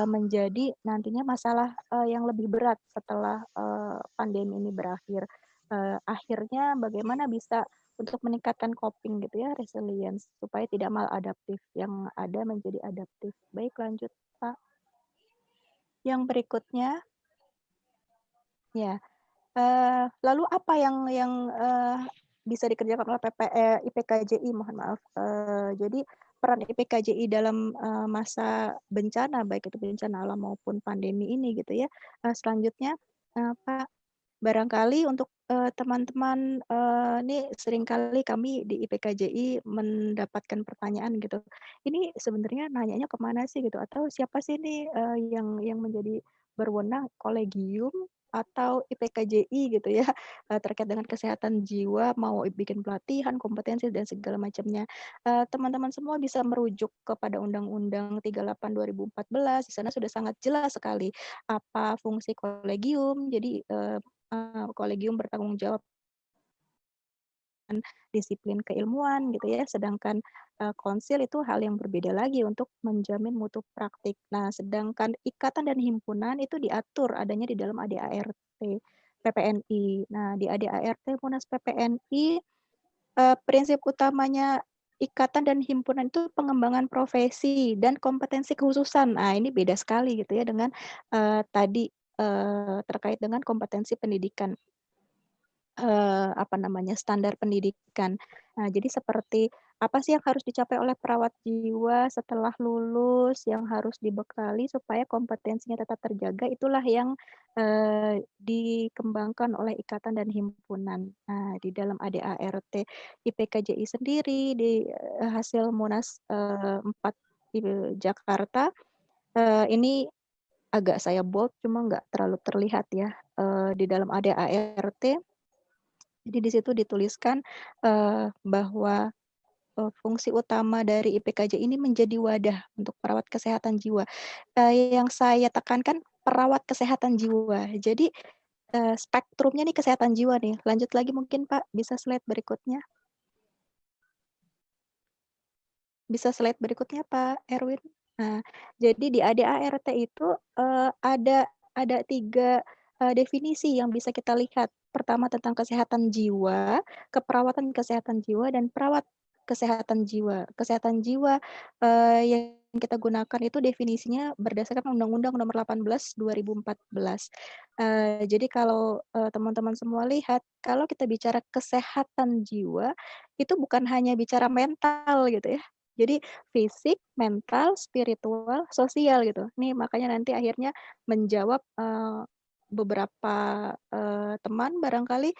S3: menjadi nantinya masalah, yang lebih berat setelah, pandemi ini berakhir. Akhirnya bagaimana bisa untuk meningkatkan coping gitu ya, resilience, supaya tidak maladaptif, yang ada menjadi adaptif. Baik lanjut, Pak. Yang berikutnya ya, lalu apa yang bisa dikerjakan oleh IPKJI, mohon maaf. Jadi peran IPKJI dalam, masa bencana, baik itu bencana alam maupun pandemi ini gitu ya. Selanjutnya, Pak, barangkali untuk, teman-teman, ini seringkali kami di IPKJI mendapatkan pertanyaan gitu, "Ini sebenarnya nanyanya kemana sih?" Gitu, atau, "Siapa sih ini, yang menjadi berwenang, kolegium atau IPKJI?" Gitu ya, terkait dengan kesehatan jiwa, mau bikin pelatihan, kompetensi, dan segala macamnya. Teman-teman semua bisa merujuk kepada Undang-Undang 38 2014, di sana sudah sangat jelas sekali apa fungsi kolegium. Jadi, kolegium bertanggung jawab disiplin keilmuan gitu ya, sedangkan, konsil itu hal yang berbeda lagi untuk menjamin mutu praktik. Nah, sedangkan ikatan dan himpunan itu diatur adanya di dalam ADART PPNI. Nah, di ADART Munas PPNI, prinsip utamanya ikatan dan himpunan itu pengembangan profesi dan kompetensi kekhususan. Nah, ini beda sekali gitu ya dengan, tadi, terkait dengan kompetensi pendidikan. Apa namanya, standar pendidikan. Nah, jadi seperti apa sih yang harus dicapai oleh perawat jiwa setelah lulus, yang harus dibekali supaya kompetensinya tetap terjaga, itulah yang, dikembangkan oleh ikatan dan himpunan. Nah, di dalam ADART IPKJI sendiri di, hasil Munas, 4 di Jakarta, ini agak saya bold cuma nggak terlalu terlihat ya, di dalam ADART. Jadi di situ dituliskan, bahwa, fungsi utama dari IPKJ ini menjadi wadah untuk perawat kesehatan jiwa. Yang saya tekankan perawat kesehatan jiwa. Jadi, spektrumnya nih kesehatan jiwa nih. Lanjut lagi mungkin Pak, bisa slide berikutnya. Bisa slide berikutnya Pak Erwin. Nah, jadi di ADART itu, ada 3, definisi yang bisa kita lihat. Pertama tentang kesehatan jiwa, keperawatan kesehatan jiwa, dan perawat kesehatan jiwa. Kesehatan jiwa, yang kita gunakan itu definisinya berdasarkan Undang-Undang Nomor 18 2014. Jadi kalau, teman-teman semua lihat, kalau kita bicara kesehatan jiwa, itu bukan hanya bicara mental gitu ya. Jadi fisik, mental, spiritual, sosial gitu. Nih makanya nanti akhirnya menjawab, beberapa, teman barangkali,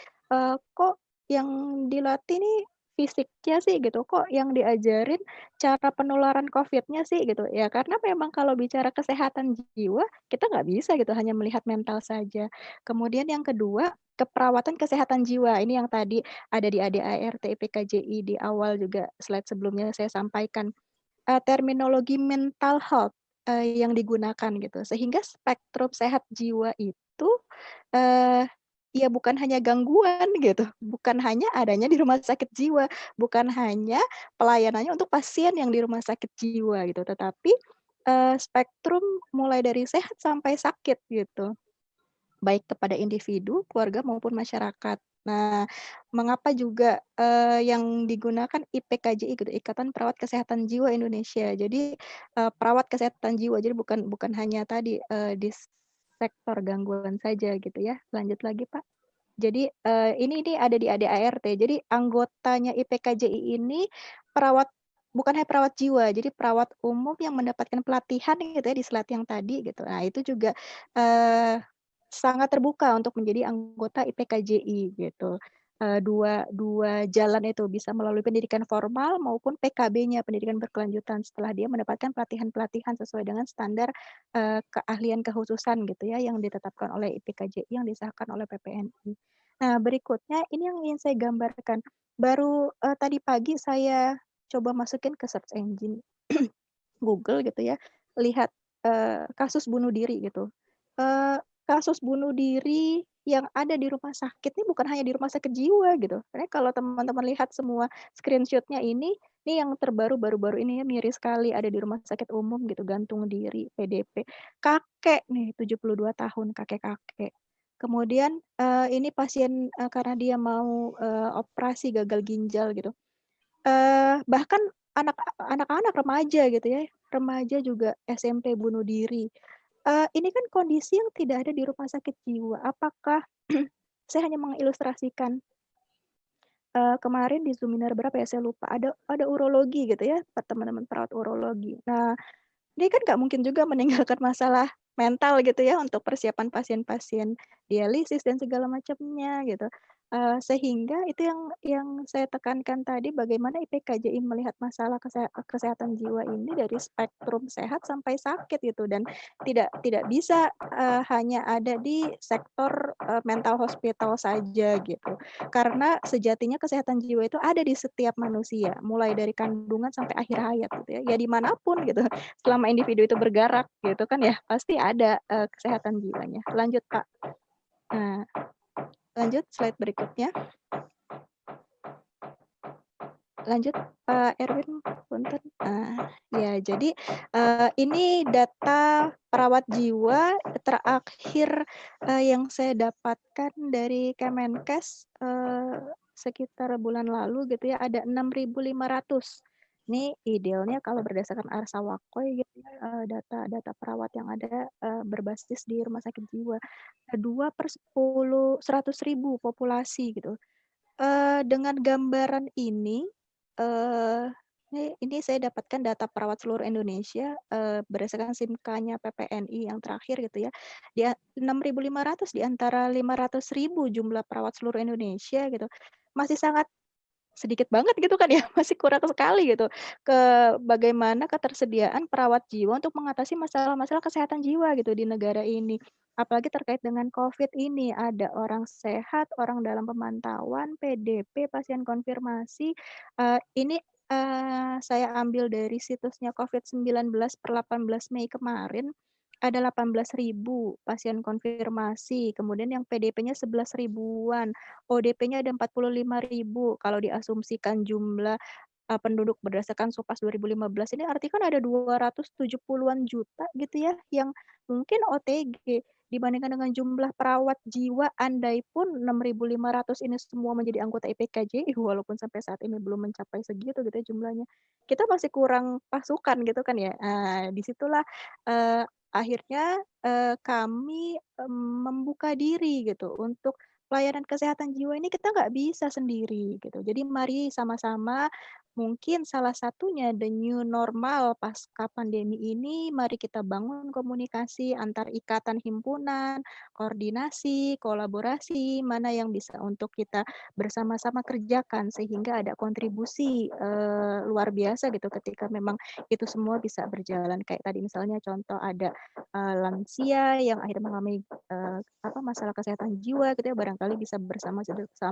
S3: kok yang dilatih nih fisiknya sih gitu, kok yang diajarin cara penularan COVID-nya sih gitu. Ya karena memang kalau bicara kesehatan jiwa, kita nggak bisa gitu hanya melihat mental saja. Kemudian yang kedua, keperawatan kesehatan jiwa. Ini yang tadi ada di ADART IPKJI di awal juga slide sebelumnya saya sampaikan, terminologi mental health. yang digunakan gitu. Sehingga spektrum sehat jiwa itu, eee, ya bukan hanya gangguan gitu, bukan hanya adanya di rumah sakit jiwa, bukan hanya pelayanannya untuk pasien yang di rumah sakit jiwa gitu, tetapi, spektrum mulai dari sehat sampai sakit gitu. Baik kepada individu, keluarga, maupun masyarakat. Nah, mengapa juga, yang digunakan IPKJI gitu, Ikatan Perawat Kesehatan Jiwa Indonesia. Jadi, perawat kesehatan jiwa, jadi bukan hanya tadi, di sektor gangguan saja gitu ya. Lanjut lagi, Pak. Jadi, ini ada di ADART. Jadi anggotanya IPKJI ini perawat bukan hanya perawat jiwa, jadi perawat umum yang mendapatkan pelatihan gitu ya di slide yang tadi gitu. Nah, itu juga, eee, sangat terbuka untuk menjadi anggota IPKJI gitu. Dua dua jalan itu, bisa melalui pendidikan formal maupun PKB-nya, pendidikan berkelanjutan, setelah dia mendapatkan pelatihan-pelatihan sesuai dengan standar, keahlian kekhususan gitu ya, yang ditetapkan oleh IPKJI, yang disahkan oleh PPNI. Nah, berikutnya ini yang ingin saya gambarkan. Baru, tadi pagi saya coba masukin ke search engine Google gitu ya, lihat, kasus bunuh diri gitu. Kasus bunuh diri yang ada di rumah sakit ini bukan hanya di rumah sakit jiwa gitu. Sebenarnya kalau teman-teman lihat semua screenshot-nya ini yang terbaru baru-baru ini ya, miris sekali ada di rumah sakit umum gitu, gantung diri, PDP. Kakek nih 72 tahun, kakek-kakek. Kemudian, ini pasien, karena dia mau, operasi gagal ginjal gitu. Bahkan anak-anak remaja gitu ya, remaja juga SMP bunuh diri. Ini kan kondisi yang tidak ada di rumah sakit jiwa. Apakah saya hanya mengilustrasikan, kemarin di seminar berapa ya, saya lupa, ada urologi gitu ya, teman-teman perawat urologi. Nah, dia kan nggak mungkin juga meninggalkan masalah mental gitu ya, untuk persiapan pasien-pasien dialisis dan segala macamnya gitu. Sehingga itu yang saya tekankan tadi, bagaimana IPKJI melihat masalah kesehatan jiwa ini dari spektrum sehat sampai sakit gitu, dan tidak bisa, hanya ada di sektor, mental hospital saja gitu. Karena sejatinya kesehatan jiwa itu ada di setiap manusia, mulai dari kandungan sampai akhir hayat gitu ya, ya dimanapun gitu. Selama individu itu bergerak gitu kan ya, pasti ada, kesehatan jiwanya. Lanjut, Pak. Nah, lanjut slide berikutnya. Lanjut, Pak Erwin, punten. Ya jadi, ini data perawat jiwa terakhir, yang saya dapatkan dari Kemenkes, sekitar bulan lalu gitu ya, ada 6.500. Ini idealnya kalau berdasarkan ARSA Wakoy gitu ya, data perawat yang ada, berbasis di rumah sakit jiwa. 2/100.000 populasi gitu. Dengan gambaran ini, eee, ini saya dapatkan data perawat seluruh Indonesia, berdasarkan SIMK-nya PPNI yang terakhir gitu ya. 6.500 di antara 500.000 jumlah perawat seluruh Indonesia gitu. Masih sangat sedikit banget gitu kan ya, masih kurang sekali gitu, bagaimana ketersediaan perawat jiwa untuk mengatasi masalah-masalah kesehatan jiwa gitu di negara ini. Apalagi terkait dengan Covid ini, ada orang sehat, orang dalam pemantauan, PDP, pasien konfirmasi, ini, saya ambil dari situsnya Covid-19 per 18 Mei kemarin, ada 18.000 pasien konfirmasi, kemudian yang PDP-nya 11 ribuan. ODP-nya ada 45.000 kalau diasumsikan jumlah, penduduk berdasarkan Supas 2015 ini arti kan ada 270-an juta gitu ya, yang mungkin OTG. Dibandingkan dengan jumlah perawat jiwa, andai pun 6.500 ini semua menjadi anggota IPKJI, walaupun sampai saat ini belum mencapai segitu gitu ya jumlahnya, kita masih kurang pasukan gitu kan ya. Di situlah, akhirnya, kami, membuka diri gitu untuk pelayanan kesehatan jiwa ini kita nggak bisa sendiri gitu. Jadi mari sama-sama, mungkin salah satunya the new normal pasca pandemi ini, mari kita bangun komunikasi antar ikatan himpunan, koordinasi, kolaborasi, mana yang bisa untuk kita bersama-sama kerjakan sehingga ada kontribusi, luar biasa gitu ketika memang itu semua bisa berjalan. Kayak tadi misalnya contoh ada, lansia yang akhirnya mengalami, masalah kesehatan jiwa gitu ya, barangkali bisa bersama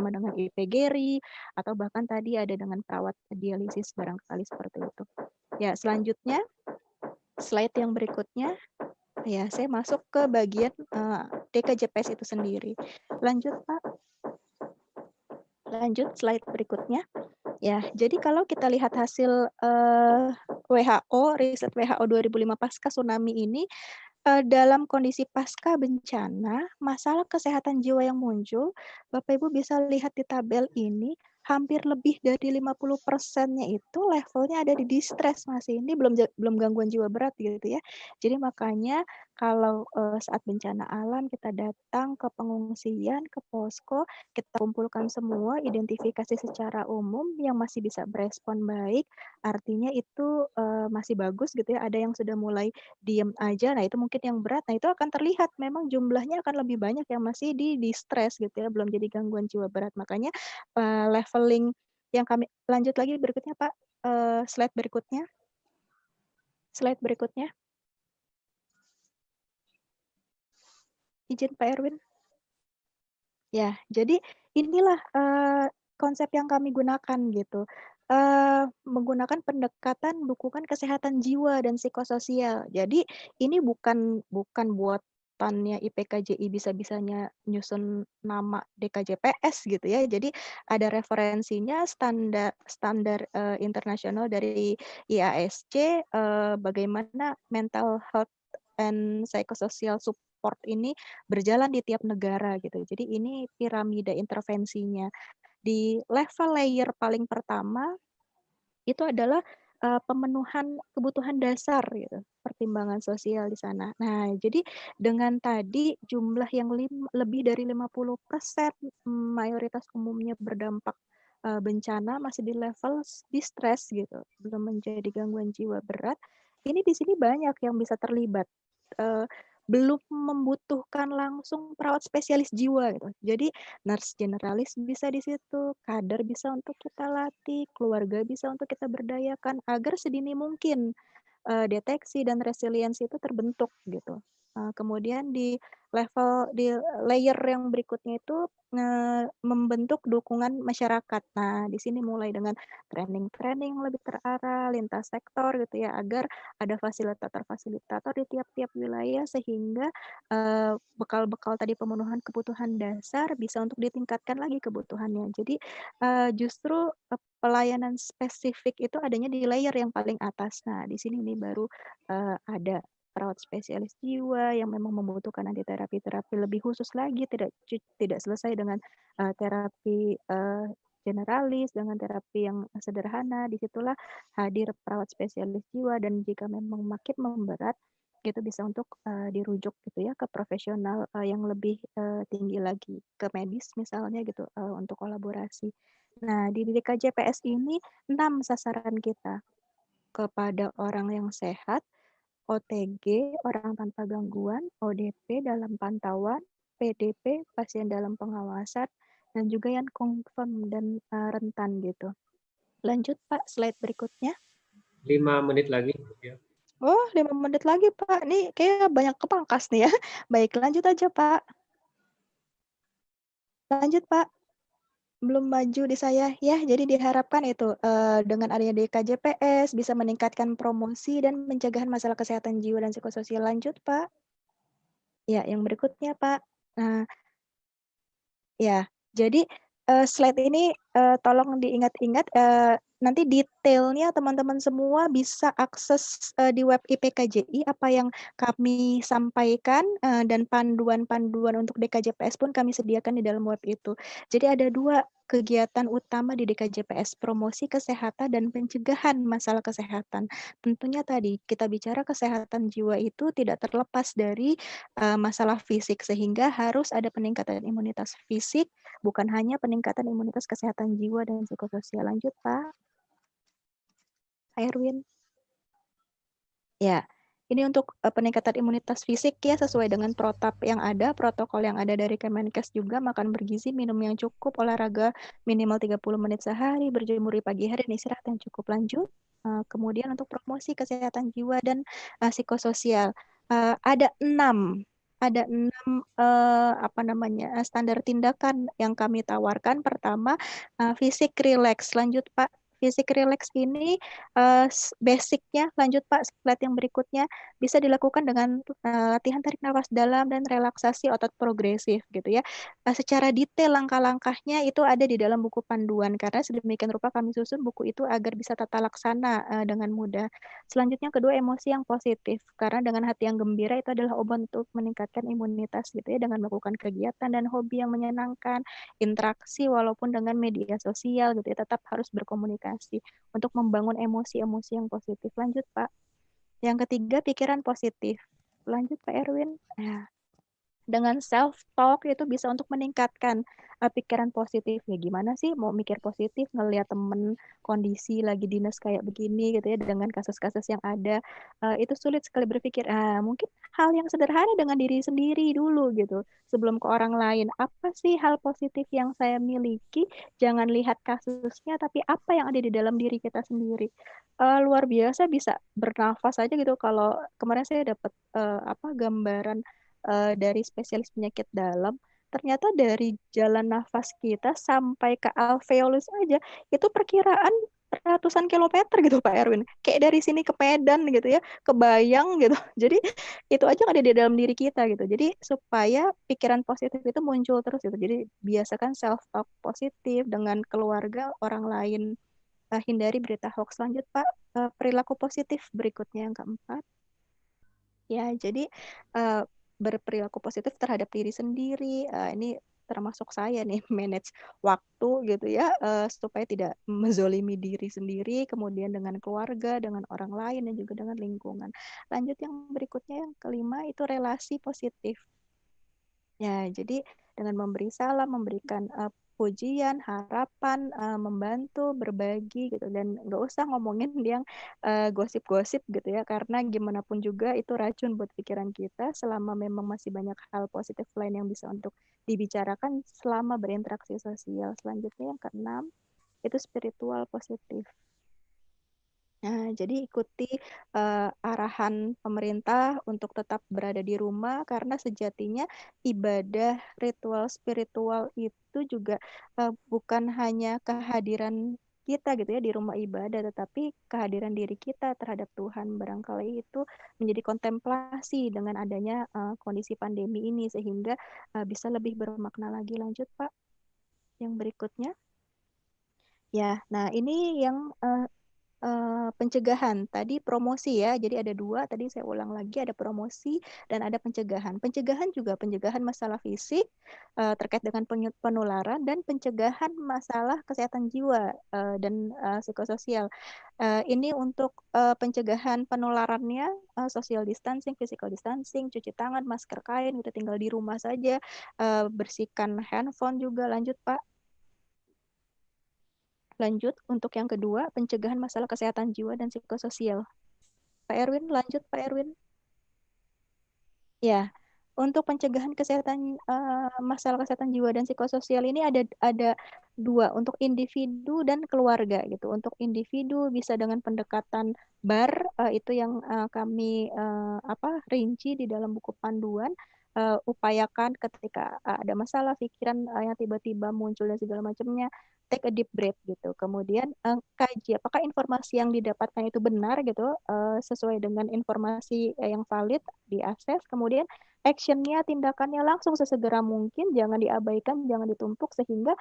S3: dengan IPGRI, atau bahkan tadi ada dengan perawat dialisis barangkali seperti itu. Ya, selanjutnya slide yang berikutnya. Ya, saya masuk ke bagian DKJPS itu sendiri. Lanjut, Pak. Lanjut slide berikutnya. Ya, jadi kalau kita lihat hasil WHO, riset WHO 2005 pasca tsunami ini, dalam kondisi pasca bencana, masalah kesehatan jiwa yang muncul, Bapak Ibu bisa lihat di tabel ini, hampir lebih dari 50%-nya itu levelnya ada di distress masih. Ini belum gangguan jiwa berat gitu ya. Jadi makanya kalau saat bencana alam kita datang ke pengungsian, ke posko, kita kumpulkan semua, identifikasi secara umum yang masih bisa berespon baik, artinya itu masih bagus gitu ya. Ada yang sudah mulai diem aja, nah itu mungkin yang berat, nah itu akan terlihat memang jumlahnya akan lebih banyak yang masih di distress gitu ya, belum jadi gangguan jiwa berat. Makanya leveling yang kami lanjut lagi berikutnya Pak, slide berikutnya. Slide berikutnya. Izin Pak Erwin. Ya, jadi inilah konsep yang kami gunakan gitu. Menggunakan pendekatan dukungan kesehatan jiwa dan psikososial. Jadi ini bukan buatannya IPKJI bisa-bisanya nyusun nama DKJPS gitu ya. Jadi ada referensinya standar internasional dari IASC bagaimana mental health and psychosocial support ini berjalan di tiap negara gitu. Jadi ini piramida intervensinya. Di level layer paling pertama itu adalah pemenuhan kebutuhan dasar gitu, pertimbangan sosial di sana. Nah, jadi dengan tadi jumlah yang lebih dari 50% mayoritas umumnya berdampak bencana masih di level distress gitu, belum menjadi gangguan jiwa berat. Ini di sini banyak yang bisa terlibat. Belum membutuhkan langsung perawat spesialis jiwa gitu. Jadi nurse generalis bisa di situ, kader bisa untuk kita latih, keluarga bisa untuk kita berdayakan agar sedini mungkin deteksi dan resiliensi itu terbentuk gitu. Kemudian di layer yang berikutnya itu membentuk dukungan masyarakat. Nah, di sini mulai dengan training lebih terarah lintas sektor gitu ya, agar ada fasilitator di tiap-tiap wilayah sehingga bekal-bekal tadi pemenuhan kebutuhan dasar bisa untuk ditingkatkan lagi kebutuhannya. Jadi justru pelayanan spesifik itu adanya di layer yang paling atas. Nah, di sini nih baru ada perawat spesialis jiwa yang memang membutuhkan nanti terapi lebih khusus lagi, tidak selesai dengan terapi generalis, dengan terapi yang sederhana. Disitulah hadir perawat spesialis jiwa, dan jika memang makin memberat, itu bisa untuk dirujuk gitu ya ke profesional yang lebih tinggi lagi, ke medis misalnya gitu untuk kolaborasi. Nah, di DKJPS ini 6 sasaran kita, kepada orang yang sehat, OTG, orang tanpa gangguan, ODP dalam pantauan, PDP, pasien dalam pengawasan, dan juga yang confirm dan rentan gitu. Lanjut Pak, slide berikutnya.
S2: 5 menit lagi. Ya.
S3: Oh, 5 menit lagi Pak. Ini kayak banyak kepangkas nih ya. Baik, lanjut aja Pak. Lanjut Pak. Belum maju di saya ya. Jadi diharapkan itu dengan adanya DKJPS bisa meningkatkan promosi dan pencegahan masalah kesehatan jiwa dan psikososial. Lanjut Pak. Ya, yang berikutnya Pak. Nah, ya, jadi slide ini tolong diingat-ingat. Nanti detailnya teman-teman semua bisa akses di web IPKJI apa yang kami sampaikan, dan panduan-panduan untuk DKJPS pun kami sediakan di dalam web itu. Jadi ada 2 kegiatan utama di DKJPS, promosi kesehatan dan pencegahan masalah kesehatan. Tentunya tadi kita bicara kesehatan jiwa itu tidak terlepas dari masalah fisik, sehingga harus ada peningkatan imunitas fisik, bukan hanya peningkatan imunitas kesehatan jiwa dan psikososial. Lanjut Pak Erwin. Ya, ini untuk peningkatan imunitas fisik ya, sesuai dengan protap yang ada, protokol yang ada dari Kemenkes juga, makan bergizi, minum yang cukup, olahraga minimal 30 menit sehari, berjemur di pagi hari, dan istirahat yang cukup. Lanjut. Kemudian untuk promosi kesehatan jiwa dan psikososial, ada 6 standar tindakan yang kami tawarkan. Pertama, fisik relax. Lanjut Pak. Fisik relax ini basicnya, lanjut Pak, slide yang berikutnya, bisa dilakukan dengan latihan tarik nafas dalam dan relaksasi otot progresif gitu ya. Secara detail langkah-langkahnya itu ada di dalam buku panduan, karena sedemikian rupa kami susun buku itu agar bisa tata laksana dengan mudah. Selanjutnya kedua, emosi yang positif, karena dengan hati yang gembira itu adalah obat untuk meningkatkan imunitas gitu ya, dengan melakukan kegiatan dan hobi yang menyenangkan, interaksi walaupun dengan media sosial gitu ya, tetap harus berkomunikasi untuk membangun emosi-emosi yang positif. Lanjut Pak. Yang ketiga, pikiran positif. Lanjut Pak Erwin. Nah, dengan self talk itu bisa untuk meningkatkan pikiran positif. Ya gimana sih mau mikir positif ngelihat temen kondisi lagi dinas kayak begini gitu ya, dengan kasus-kasus yang ada, itu sulit sekali berpikir. Mungkin hal yang sederhana dengan diri sendiri dulu gitu sebelum ke orang lain. Apa sih hal positif yang saya miliki? Jangan lihat kasusnya, tapi apa yang ada di dalam diri kita sendiri. Luar biasa, bisa bernafas aja gitu. Kalau kemarin saya dapat gambaran dari spesialis penyakit dalam, ternyata dari jalan nafas kita sampai ke alveolus aja itu perkiraan ratusan kilometer gitu Pak Erwin. Kayak dari sini ke Medan gitu ya, kebayang gitu. Jadi itu aja ada di dalam diri kita gitu. Jadi supaya pikiran positif itu muncul terus gitu. Jadi biasakan self talk positif dengan keluarga, orang lain. Hindari berita hoax. Lanjut Pak. Perilaku positif berikutnya yang keempat. Ya, jadi berperilaku positif terhadap diri sendiri. Ini termasuk saya nih, manage waktu gitu ya, supaya tidak menzolimi diri sendiri, kemudian dengan keluarga, dengan orang lain, dan juga dengan lingkungan. Lanjut yang berikutnya, yang kelima, itu relasi positif. Ya, jadi dengan memberi salam, memberikan pujian, harapan, membantu, berbagi gitu, dan nggak usah ngomongin yang gosip-gosip gitu ya, karena gimana pun juga itu racun buat pikiran kita. Selama memang masih banyak hal positif lain yang bisa untuk dibicarakan selama berinteraksi sosial. Selanjutnya yang keenam itu spiritual positif. Nah, jadi ikuti arahan pemerintah untuk tetap berada di rumah, karena sejatinya ibadah ritual spiritual itu juga bukan hanya kehadiran kita gitu ya di rumah ibadah, tetapi kehadiran diri kita terhadap Tuhan. Barangkali itu menjadi kontemplasi dengan adanya kondisi pandemi ini, sehingga bisa lebih bermakna lagi. Lanjut Pak, yang berikutnya. Ya, nah ini yang pencegahan. Tadi promosi ya, jadi ada dua, tadi saya ulang lagi, ada promosi dan ada pencegahan. Pencegahan juga pencegahan masalah fisik terkait dengan penularan, dan pencegahan masalah kesehatan jiwa dan psikososial. Ini untuk pencegahan penularannya, social distancing, physical distancing, cuci tangan, masker kain, kita tinggal di rumah saja, bersihkan handphone juga. Lanjut Pak. Lanjut untuk yang kedua, pencegahan masalah kesehatan jiwa dan psikososial. Pak Erwin, lanjut Pak Erwin. Ya, untuk pencegahan kesehatan masalah kesehatan jiwa dan psikososial ini ada dua, untuk individu dan keluarga gitu. Untuk individu bisa dengan pendekatan BAR, itu yang kami rinci di dalam buku panduan. Upayakan ketika ada masalah pikiran yang tiba-tiba muncul dan segala macamnya, take a deep breath gitu. Kemudian kaji apakah informasi yang didapatkan itu benar gitu, sesuai dengan informasi yang valid, diakses. Kemudian actionnya, tindakannya langsung sesegera mungkin, jangan diabaikan, jangan ditumpuk, sehingga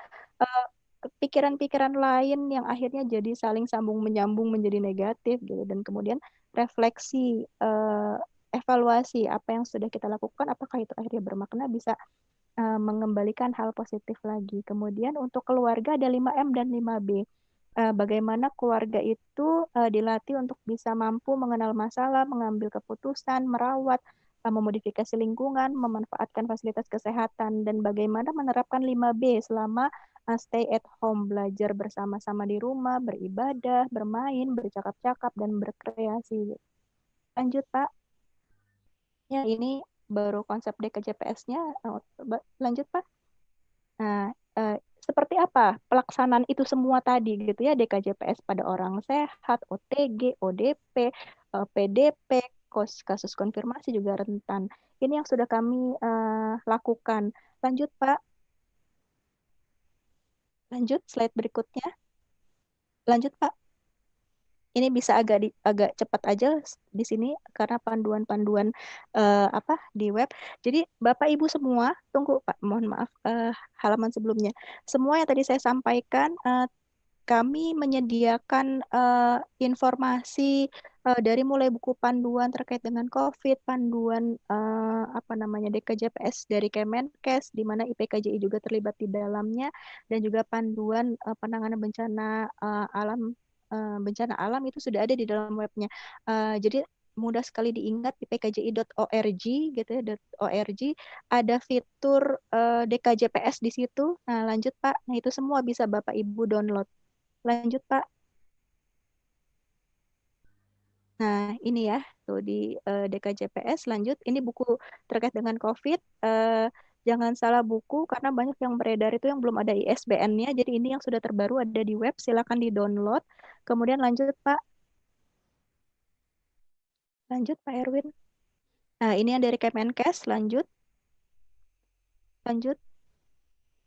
S3: pikiran-pikiran lain yang akhirnya jadi saling sambung menyambung menjadi negatif gitu. Dan kemudian refleksi, evaluasi apa yang sudah kita lakukan, apakah itu akhirnya bermakna, bisa mengembalikan hal positif lagi. Kemudian untuk keluarga ada 5M dan 5B. Bagaimana keluarga itu dilatih untuk bisa mampu mengenal masalah, mengambil keputusan, merawat, memodifikasi lingkungan, memanfaatkan fasilitas kesehatan, dan bagaimana menerapkan 5B selama stay at home, belajar bersama-sama di rumah, beribadah, bermain, bercakap-cakap, dan berkreasi. Lanjut Pak. Ya, ini baru konsep DKJPS-nya. Lanjut Pak. Nah, seperti apa pelaksanaan itu semua tadi gitu ya, DKJPS pada orang sehat, OTG, ODP, PDP, kasus konfirmasi juga rentan. Ini yang sudah kami lakukan. Lanjut Pak. Lanjut slide berikutnya. Lanjut Pak. Ini bisa agak cepat aja di sini karena panduan-panduan di web. Jadi Bapak Ibu semua, tunggu Pak, mohon maaf halaman sebelumnya. Semua yang tadi saya sampaikan, kami menyediakan informasi dari mulai buku panduan terkait dengan COVID, panduan DKJPS dari Kemenkes, di mana IPKJI juga terlibat di dalamnya, dan juga panduan penanganan bencana alam itu sudah ada di dalam webnya. Jadi mudah sekali diingat di pkji.org gitu ya, .org ada fitur DKJPS di situ. Nah, lanjut Pak. Nah, itu semua bisa Bapak Ibu download. Lanjut Pak. Nah, ini ya, tuh di DKJPS. Lanjut, ini buku terkait dengan COVID. Jangan salah buku, karena banyak yang beredar itu yang belum ada ISBN-nya. Jadi ini yang sudah terbaru ada di web, silakan di-download. Kemudian lanjut Pak. Lanjut Pak Erwin. Nah, ini yang dari Kemenkes. Lanjut, lanjut,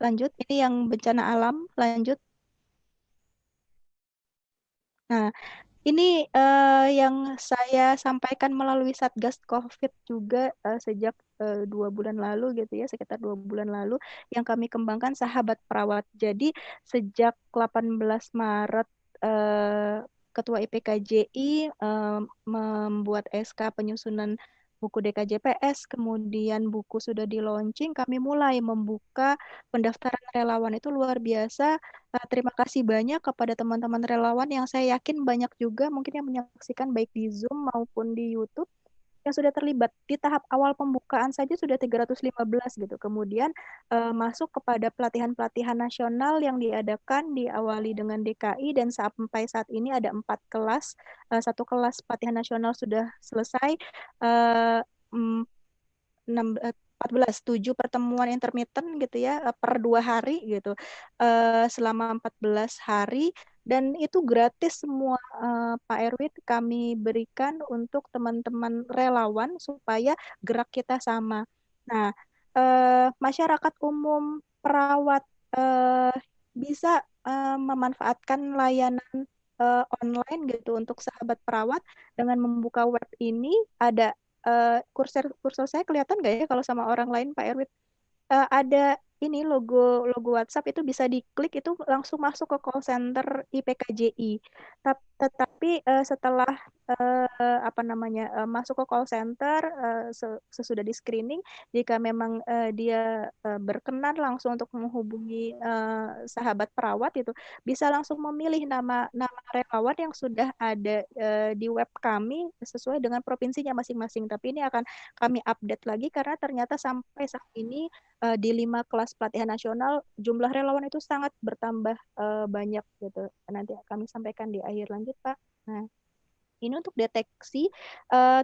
S3: lanjut. Ini yang bencana alam. Lanjut. Nah, ini yang saya sampaikan melalui Satgas COVID juga sejak 2 bulan lalu gitu ya, sekitar 2 bulan lalu, yang kami kembangkan Sahabat Perawat. Jadi sejak 18 Maret Ketua IPKJI membuat SK penyusunan buku DKJPS, kemudian buku sudah di launching, kami mulai membuka pendaftaran relawan. Itu luar biasa. Terima kasih banyak kepada teman-teman relawan yang saya yakin banyak juga mungkin yang menyaksikan baik di Zoom maupun di YouTube yang sudah terlibat. Di tahap awal pembukaan saja sudah 315 gitu. Kemudian masuk kepada pelatihan-pelatihan nasional yang diadakan, diawali dengan DKI, dan sampai saat ini ada 4 kelas. Satu kelas pelatihan nasional sudah selesai. Eh, 7 pertemuan intermittent gitu ya, per 2 hari gitu, selama 14 hari, dan itu gratis semua Pak Erwin, kami berikan untuk teman-teman relawan supaya gerak kita sama. Nah, masyarakat umum, perawat bisa memanfaatkan layanan online gitu untuk Sahabat Perawat dengan membuka web ini. Ada kursor saya kelihatan nggak ya kalau sama orang lain Pak Erwin? Ada ini logo WhatsApp, itu bisa diklik, itu langsung masuk ke call center IPKJI. Tetapi setelah masuk ke call center, sesudah di screening, jika memang dia berkenan langsung untuk menghubungi Sahabat Perawat, itu bisa langsung memilih nama relawan yang sudah ada di web kami sesuai dengan provinsinya masing-masing. Tapi ini akan kami update lagi karena ternyata sampai saat ini di 5 kelas pelatihan nasional jumlah relawan itu sangat bertambah banyak gitu. Nanti kami sampaikan di akhir. Lanjut Pak. Nah, ini untuk deteksi,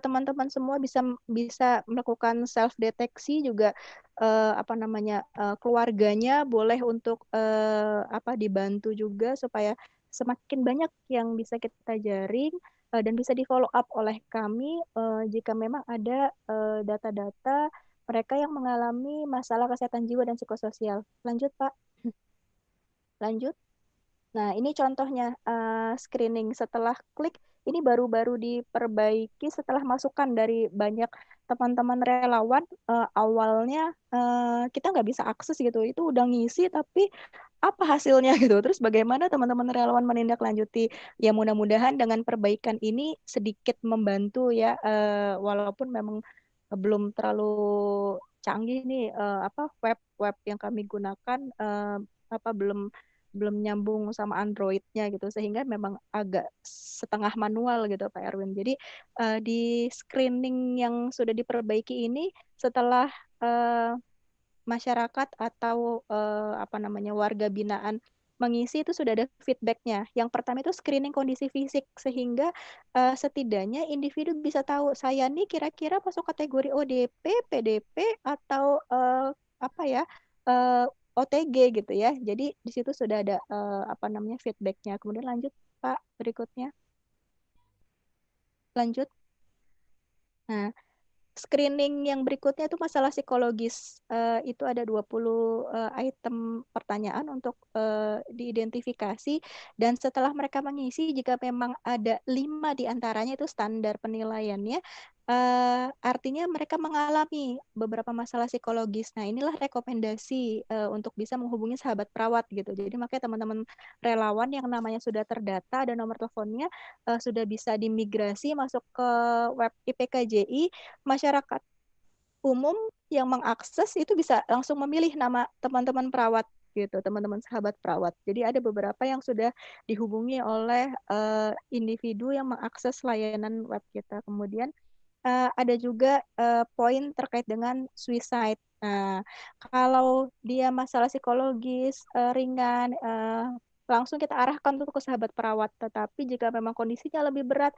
S3: teman-teman semua bisa melakukan self deteksi juga, keluarganya boleh untuk dibantu juga supaya semakin banyak yang bisa kita jaring dan bisa di follow up oleh kami jika memang ada data-data mereka yang mengalami masalah kesehatan jiwa dan psikososial. Lanjut Pak. Lanjut. Nah, ini contohnya screening setelah klik, ini baru-baru diperbaiki setelah masukan dari banyak teman-teman relawan. Awalnya kita nggak bisa akses gitu, itu udah ngisi tapi apa hasilnya gitu. Terus bagaimana teman-teman relawan menindaklanjuti? Ya mudah-mudahan dengan perbaikan ini sedikit membantu ya, walaupun memang belum terlalu canggih nih web yang kami gunakan, belum nyambung sama Android-nya gitu, sehingga memang agak setengah manual gitu Pak Erwin. Jadi di screening yang sudah diperbaiki ini, setelah masyarakat atau warga binaan mengisi, itu sudah ada feedback-nya. Yang pertama itu screening kondisi fisik, sehingga setidaknya individu bisa tahu saya nih kira-kira masuk kategori ODP, PDP, atau OTG gitu ya. Jadi di situ sudah ada feedback-nya. Kemudian lanjut Pak, berikutnya. Lanjut. Nah, screening yang berikutnya itu masalah psikologis. Itu ada 20 item pertanyaan untuk diidentifikasi, dan setelah mereka mengisi, jika memang ada 5 di antaranya itu standar penilaiannya, artinya mereka mengalami beberapa masalah psikologis. Nah, inilah rekomendasi untuk bisa menghubungi sahabat perawat gitu. Jadi makanya teman-teman relawan yang namanya sudah terdata dan nomor teleponnya sudah bisa dimigrasi masuk ke web IPKJI. Masyarakat umum yang mengakses itu bisa langsung memilih nama teman-teman perawat gitu, teman-teman sahabat perawat. Jadi ada beberapa yang sudah dihubungi oleh individu yang mengakses layanan web kita. Kemudian ada juga poin terkait dengan suicide. Nah, kalau dia masalah psikologis ringan, langsung kita arahkan untuk ke sahabat perawat. Tetapi jika memang kondisinya lebih berat,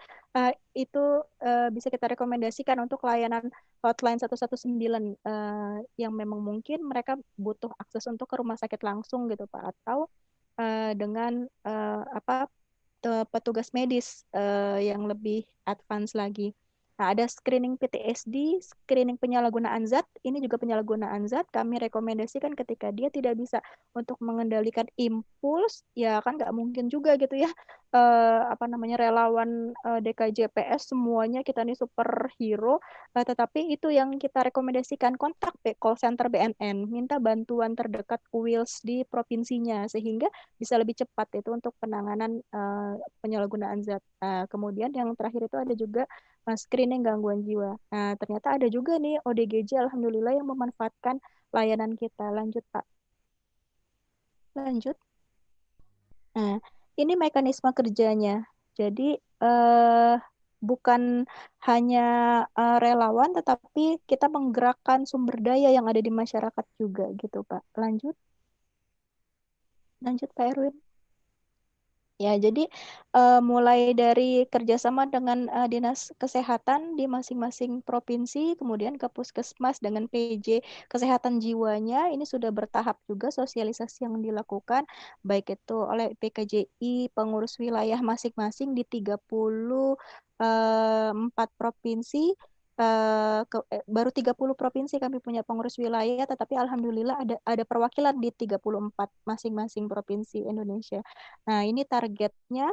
S3: itu bisa kita rekomendasikan untuk layanan hotline 119 yang memang mungkin mereka butuh akses untuk ke rumah sakit langsung gitu Pak, atau dengan petugas medis yang lebih advance lagi. Nah, ada screening PTSD, screening penyalahgunaan zat. Ini juga penyalahgunaan zat. Kami rekomendasikan ketika dia tidak bisa untuk mengendalikan impuls, ya kan nggak mungkin juga gitu ya. Relawan DKJPS semuanya kita nih superhero. Tetapi itu yang kita rekomendasikan, kontak call center BNN, minta bantuan terdekat UWILS di provinsinya sehingga bisa lebih cepat itu untuk penanganan penyalahgunaan zat. Kemudian yang terakhir itu ada juga screening gangguan jiwa. Nah, ternyata ada juga nih ODGJ alhamdulillah yang memanfaatkan layanan kita. Lanjut, Pak. Lanjut. Nah, ini mekanisme kerjanya. Jadi bukan hanya relawan, tetapi kita menggerakkan sumber daya yang ada di masyarakat juga gitu, Pak. Lanjut. Lanjut, Pak Erwin. Ya, jadi mulai dari kerjasama dengan dinas kesehatan di masing-masing provinsi, kemudian ke puskesmas dengan PJ kesehatan jiwanya, ini sudah bertahap juga sosialisasi yang dilakukan, baik itu oleh PKJI, pengurus wilayah masing-masing di 34 provinsi. Baru 30 provinsi kami punya pengurus wilayah, tetapi alhamdulillah ada perwakilan di 34 masing-masing provinsi Indonesia. Nah, ini targetnya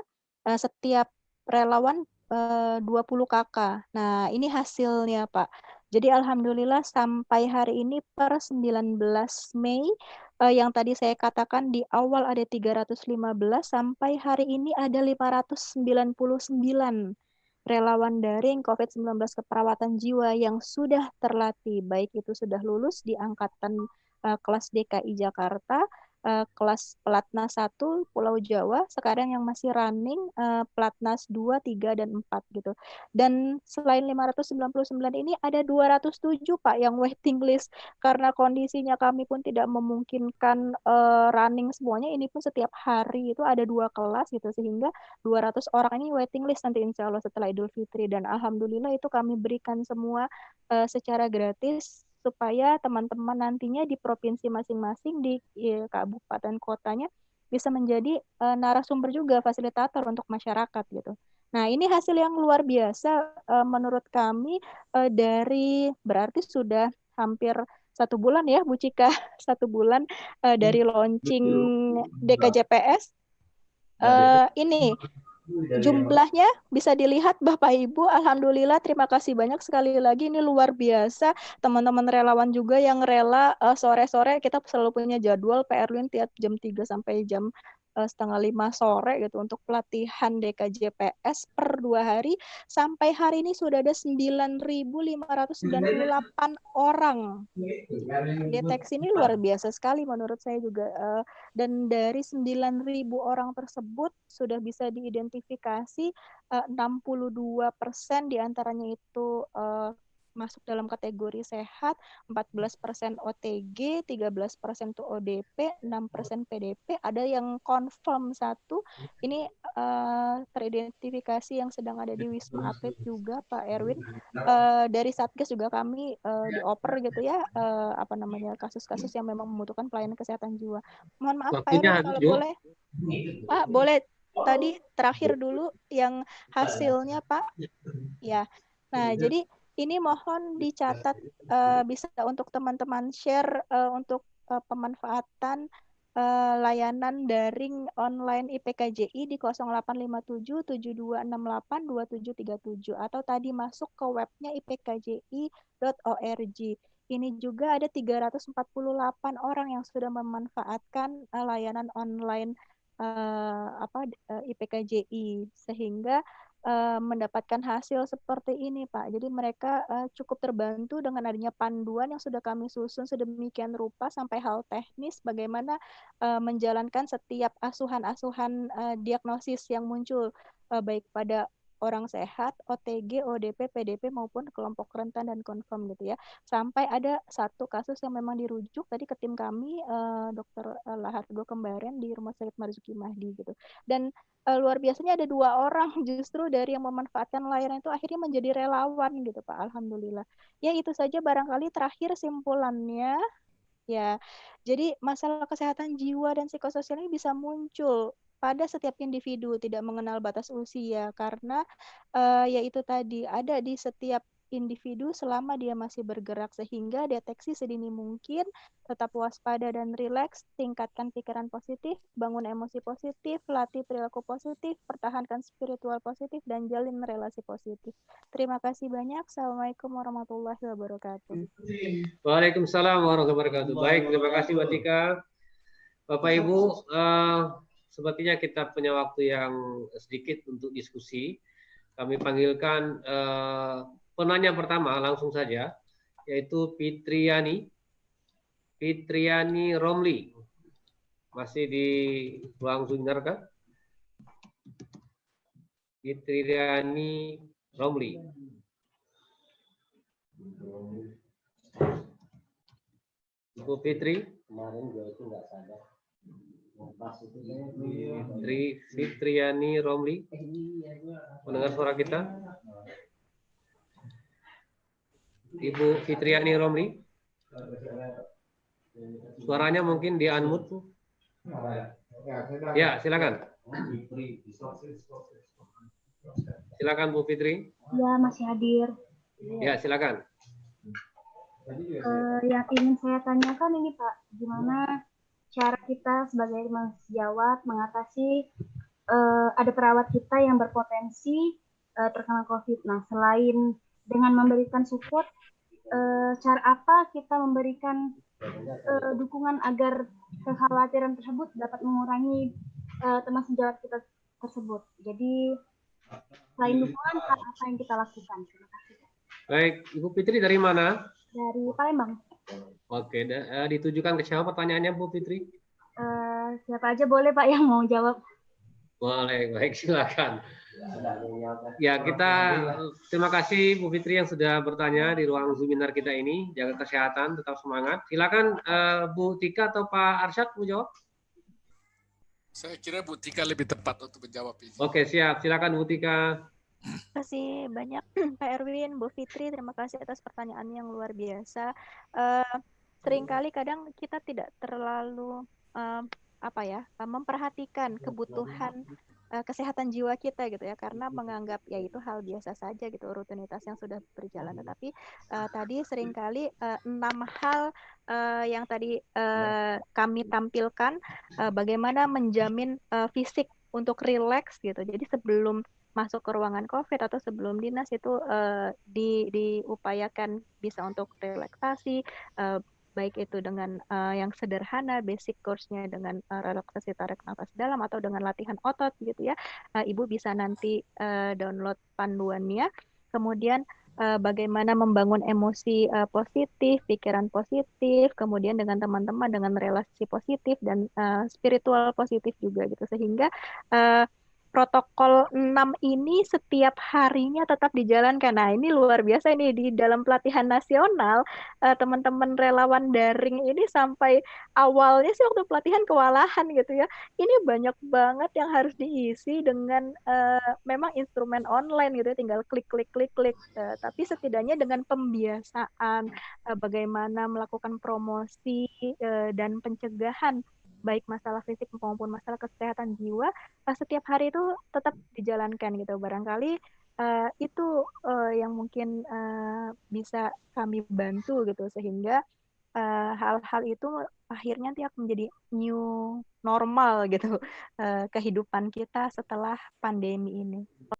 S3: setiap relawan 20 KK. Nah, ini hasilnya, Pak. Jadi alhamdulillah sampai hari ini per 19 Mei yang tadi saya katakan di awal ada 315, sampai hari ini ada 599 relawan daring COVID-19 keperawatan jiwa yang sudah terlatih, baik itu sudah lulus di angkatan kelas DKI Jakarta, kelas Pelatnas 1 Pulau Jawa, sekarang yang masih running Pelatnas 2, 3, dan 4 gitu. Dan selain 599 ini ada 207 Pak yang waiting list, karena kondisinya kami pun tidak memungkinkan running semuanya, ini pun setiap hari itu ada 2 kelas gitu, sehingga 200 orang ini waiting list nanti insya Allah setelah Idul Fitri, dan alhamdulillah itu kami berikan semua secara gratis supaya teman-teman nantinya di provinsi masing-masing di kabupaten kotanya bisa menjadi narasumber juga fasilitator untuk masyarakat gitu. Nah, ini hasil yang luar biasa menurut kami dari berarti sudah hampir 1 bulan ya Bu Cika, 1 bulan dari launching DKJPS. Ini jumlahnya bisa dilihat Bapak Ibu, alhamdulillah, terima kasih banyak sekali lagi, ini luar biasa. Teman-teman relawan juga yang rela sore-sore, kita selalu punya jadwal Pak Erwin tiap jam 3 sampai jam 4:30 sore gitu untuk pelatihan DKJPS per 2 hari. Sampai hari ini sudah ada 9.598 orang. Deteksi ini luar biasa sekali menurut saya juga. Dan dari 9.000 orang tersebut sudah bisa diidentifikasi 62% diantaranya itu masuk dalam kategori sehat, 14% OTG, 13% itu ODP, 6% PDP, ada yang confirm 1. Ini teridentifikasi yang sedang ada di Wisma Atlet juga Pak Erwin. Dari Satgas juga kami dioper gitu ya, kasus-kasus yang memang membutuhkan pelayanan kesehatan jiwa. Mohon maaf Pak Erwin, kalau boleh. Pak, boleh tadi terakhir dulu yang hasilnya Pak. Ya. Nah, jadi Ini mohon dicatat, bisa untuk teman-teman share untuk pemanfaatan layanan daring online IPKJI di 0857 7268 2737 atau tadi masuk ke webnya ipkji.org. Ini juga ada 348 orang yang sudah memanfaatkan layanan online IPKJI, sehingga mendapatkan hasil seperti ini, Pak. Jadi mereka cukup terbantu dengan adanya panduan yang sudah kami susun sedemikian rupa sampai hal teknis bagaimana menjalankan setiap asuhan-asuhan diagnosis yang muncul baik pada orang sehat, OTG, ODP, PDP maupun kelompok rentan dan confirm gitu ya. Sampai ada satu kasus yang memang dirujuk tadi ke tim kami, Dr. Lahargo Kembaren di Rumah Sakit Marzuki Mahdi gitu. Dan luar biasanya ada 2 orang justru dari yang memanfaatkan layanan itu akhirnya menjadi relawan gitu Pak, alhamdulillah. Ya itu saja barangkali terakhir simpulannya ya. Jadi masalah kesehatan jiwa dan psikososial ini bisa muncul pada setiap individu, tidak mengenal batas usia, karena ya itu tadi ada di setiap individu selama dia masih bergerak, sehingga deteksi sedini mungkin, tetap waspada dan rileks, tingkatkan pikiran positif, bangun emosi positif, latih perilaku positif, pertahankan spiritual positif, dan jalin relasi positif. Terima kasih banyak. Assalamualaikum warahmatullahi wabarakatuh.
S2: Waalaikumsalam warahmatullahi wabarakatuh. Baik, terima kasih Mbak Tika. Bapak Ibu, sepertinya kita punya waktu yang sedikit untuk diskusi. Kami panggilkan penanya pertama langsung saja, yaitu Fitriani Romli. Masih di ruang seminar kah? Fitriani Romli. Ibu Fitri. Kemarin gue itu nggak sadar. Fitriani Romli. Mendengar suara kita? Ibu Fitriani Romli. Suaranya mungkin di unmute tuh. Ya, silakan. Silakan Bu Fitri.
S4: Ya, masih hadir.
S2: Ya, silakan.
S4: Yang ingin saya tanyakan ini Pak, gimana cara kita sebagai sejawat mengatasi ada perawat kita yang berpotensi terkena COVID. Nah, selain dengan memberikan support, cara apa kita memberikan dukungan agar kekhawatiran tersebut dapat mengurangi teman sejawat kita tersebut. Jadi, selain dukungan, apa yang kita lakukan? Terima kasih.
S2: Baik, Ibu Fitri dari mana?
S4: Dari Palembang.
S2: Oke, ditujukan ke siapa pertanyaannya Bu Fitri?
S4: Siapa aja boleh Pak yang mau jawab.
S2: Boleh, baik silakan. Ya, kita terima kasih Bu Fitri yang sudah bertanya di ruang seminar kita ini. Jaga kesehatan, tetap semangat. Silakan Bu Tika atau Pak Arsyad mau jawab?
S1: Saya kira Bu Tika lebih tepat untuk menjawab ini.
S2: Oke, siap. Silakan Bu Tika.
S3: Terima kasih banyak Pak Erwin, Bu Fitri, terima kasih atas pertanyaan yang luar biasa. Seringkali kadang kita tidak terlalu memperhatikan kebutuhan kesehatan jiwa kita gitu ya, karena menganggap ya itu hal biasa saja gitu, rutinitas yang sudah berjalan. Tetapi tadi seringkali 6 hal yang tadi kami tampilkan, bagaimana menjamin fisik untuk rileks gitu. Jadi sebelum masuk ke ruangan COVID atau sebelum dinas itu diupayakan bisa untuk relaksasi, baik itu dengan yang sederhana, basic course-nya dengan relaksasi tarik nafas dalam atau dengan latihan otot gitu ya. Ibu bisa nanti download panduannya. Kemudian bagaimana membangun emosi positif, pikiran positif, kemudian dengan teman-teman dengan relasi positif dan spiritual positif juga gitu, sehingga protokol 6 ini setiap harinya tetap dijalankan. Nah, ini luar biasa ini di dalam pelatihan nasional, teman-teman relawan daring ini sampai awalnya sih waktu pelatihan kewalahan gitu ya. Ini banyak banget yang harus diisi dengan memang instrumen online gitu ya, tinggal klik. Tapi setidaknya dengan pembiasaan bagaimana melakukan promosi dan pencegahan baik masalah fisik maupun masalah kesehatan jiwa, setiap hari itu tetap dijalankan gitu. Barangkali Itu yang mungkin bisa kami bantu gitu sehingga hal-hal itu akhirnya nanti akan menjadi new normal gitu kehidupan kita setelah pandemi ini.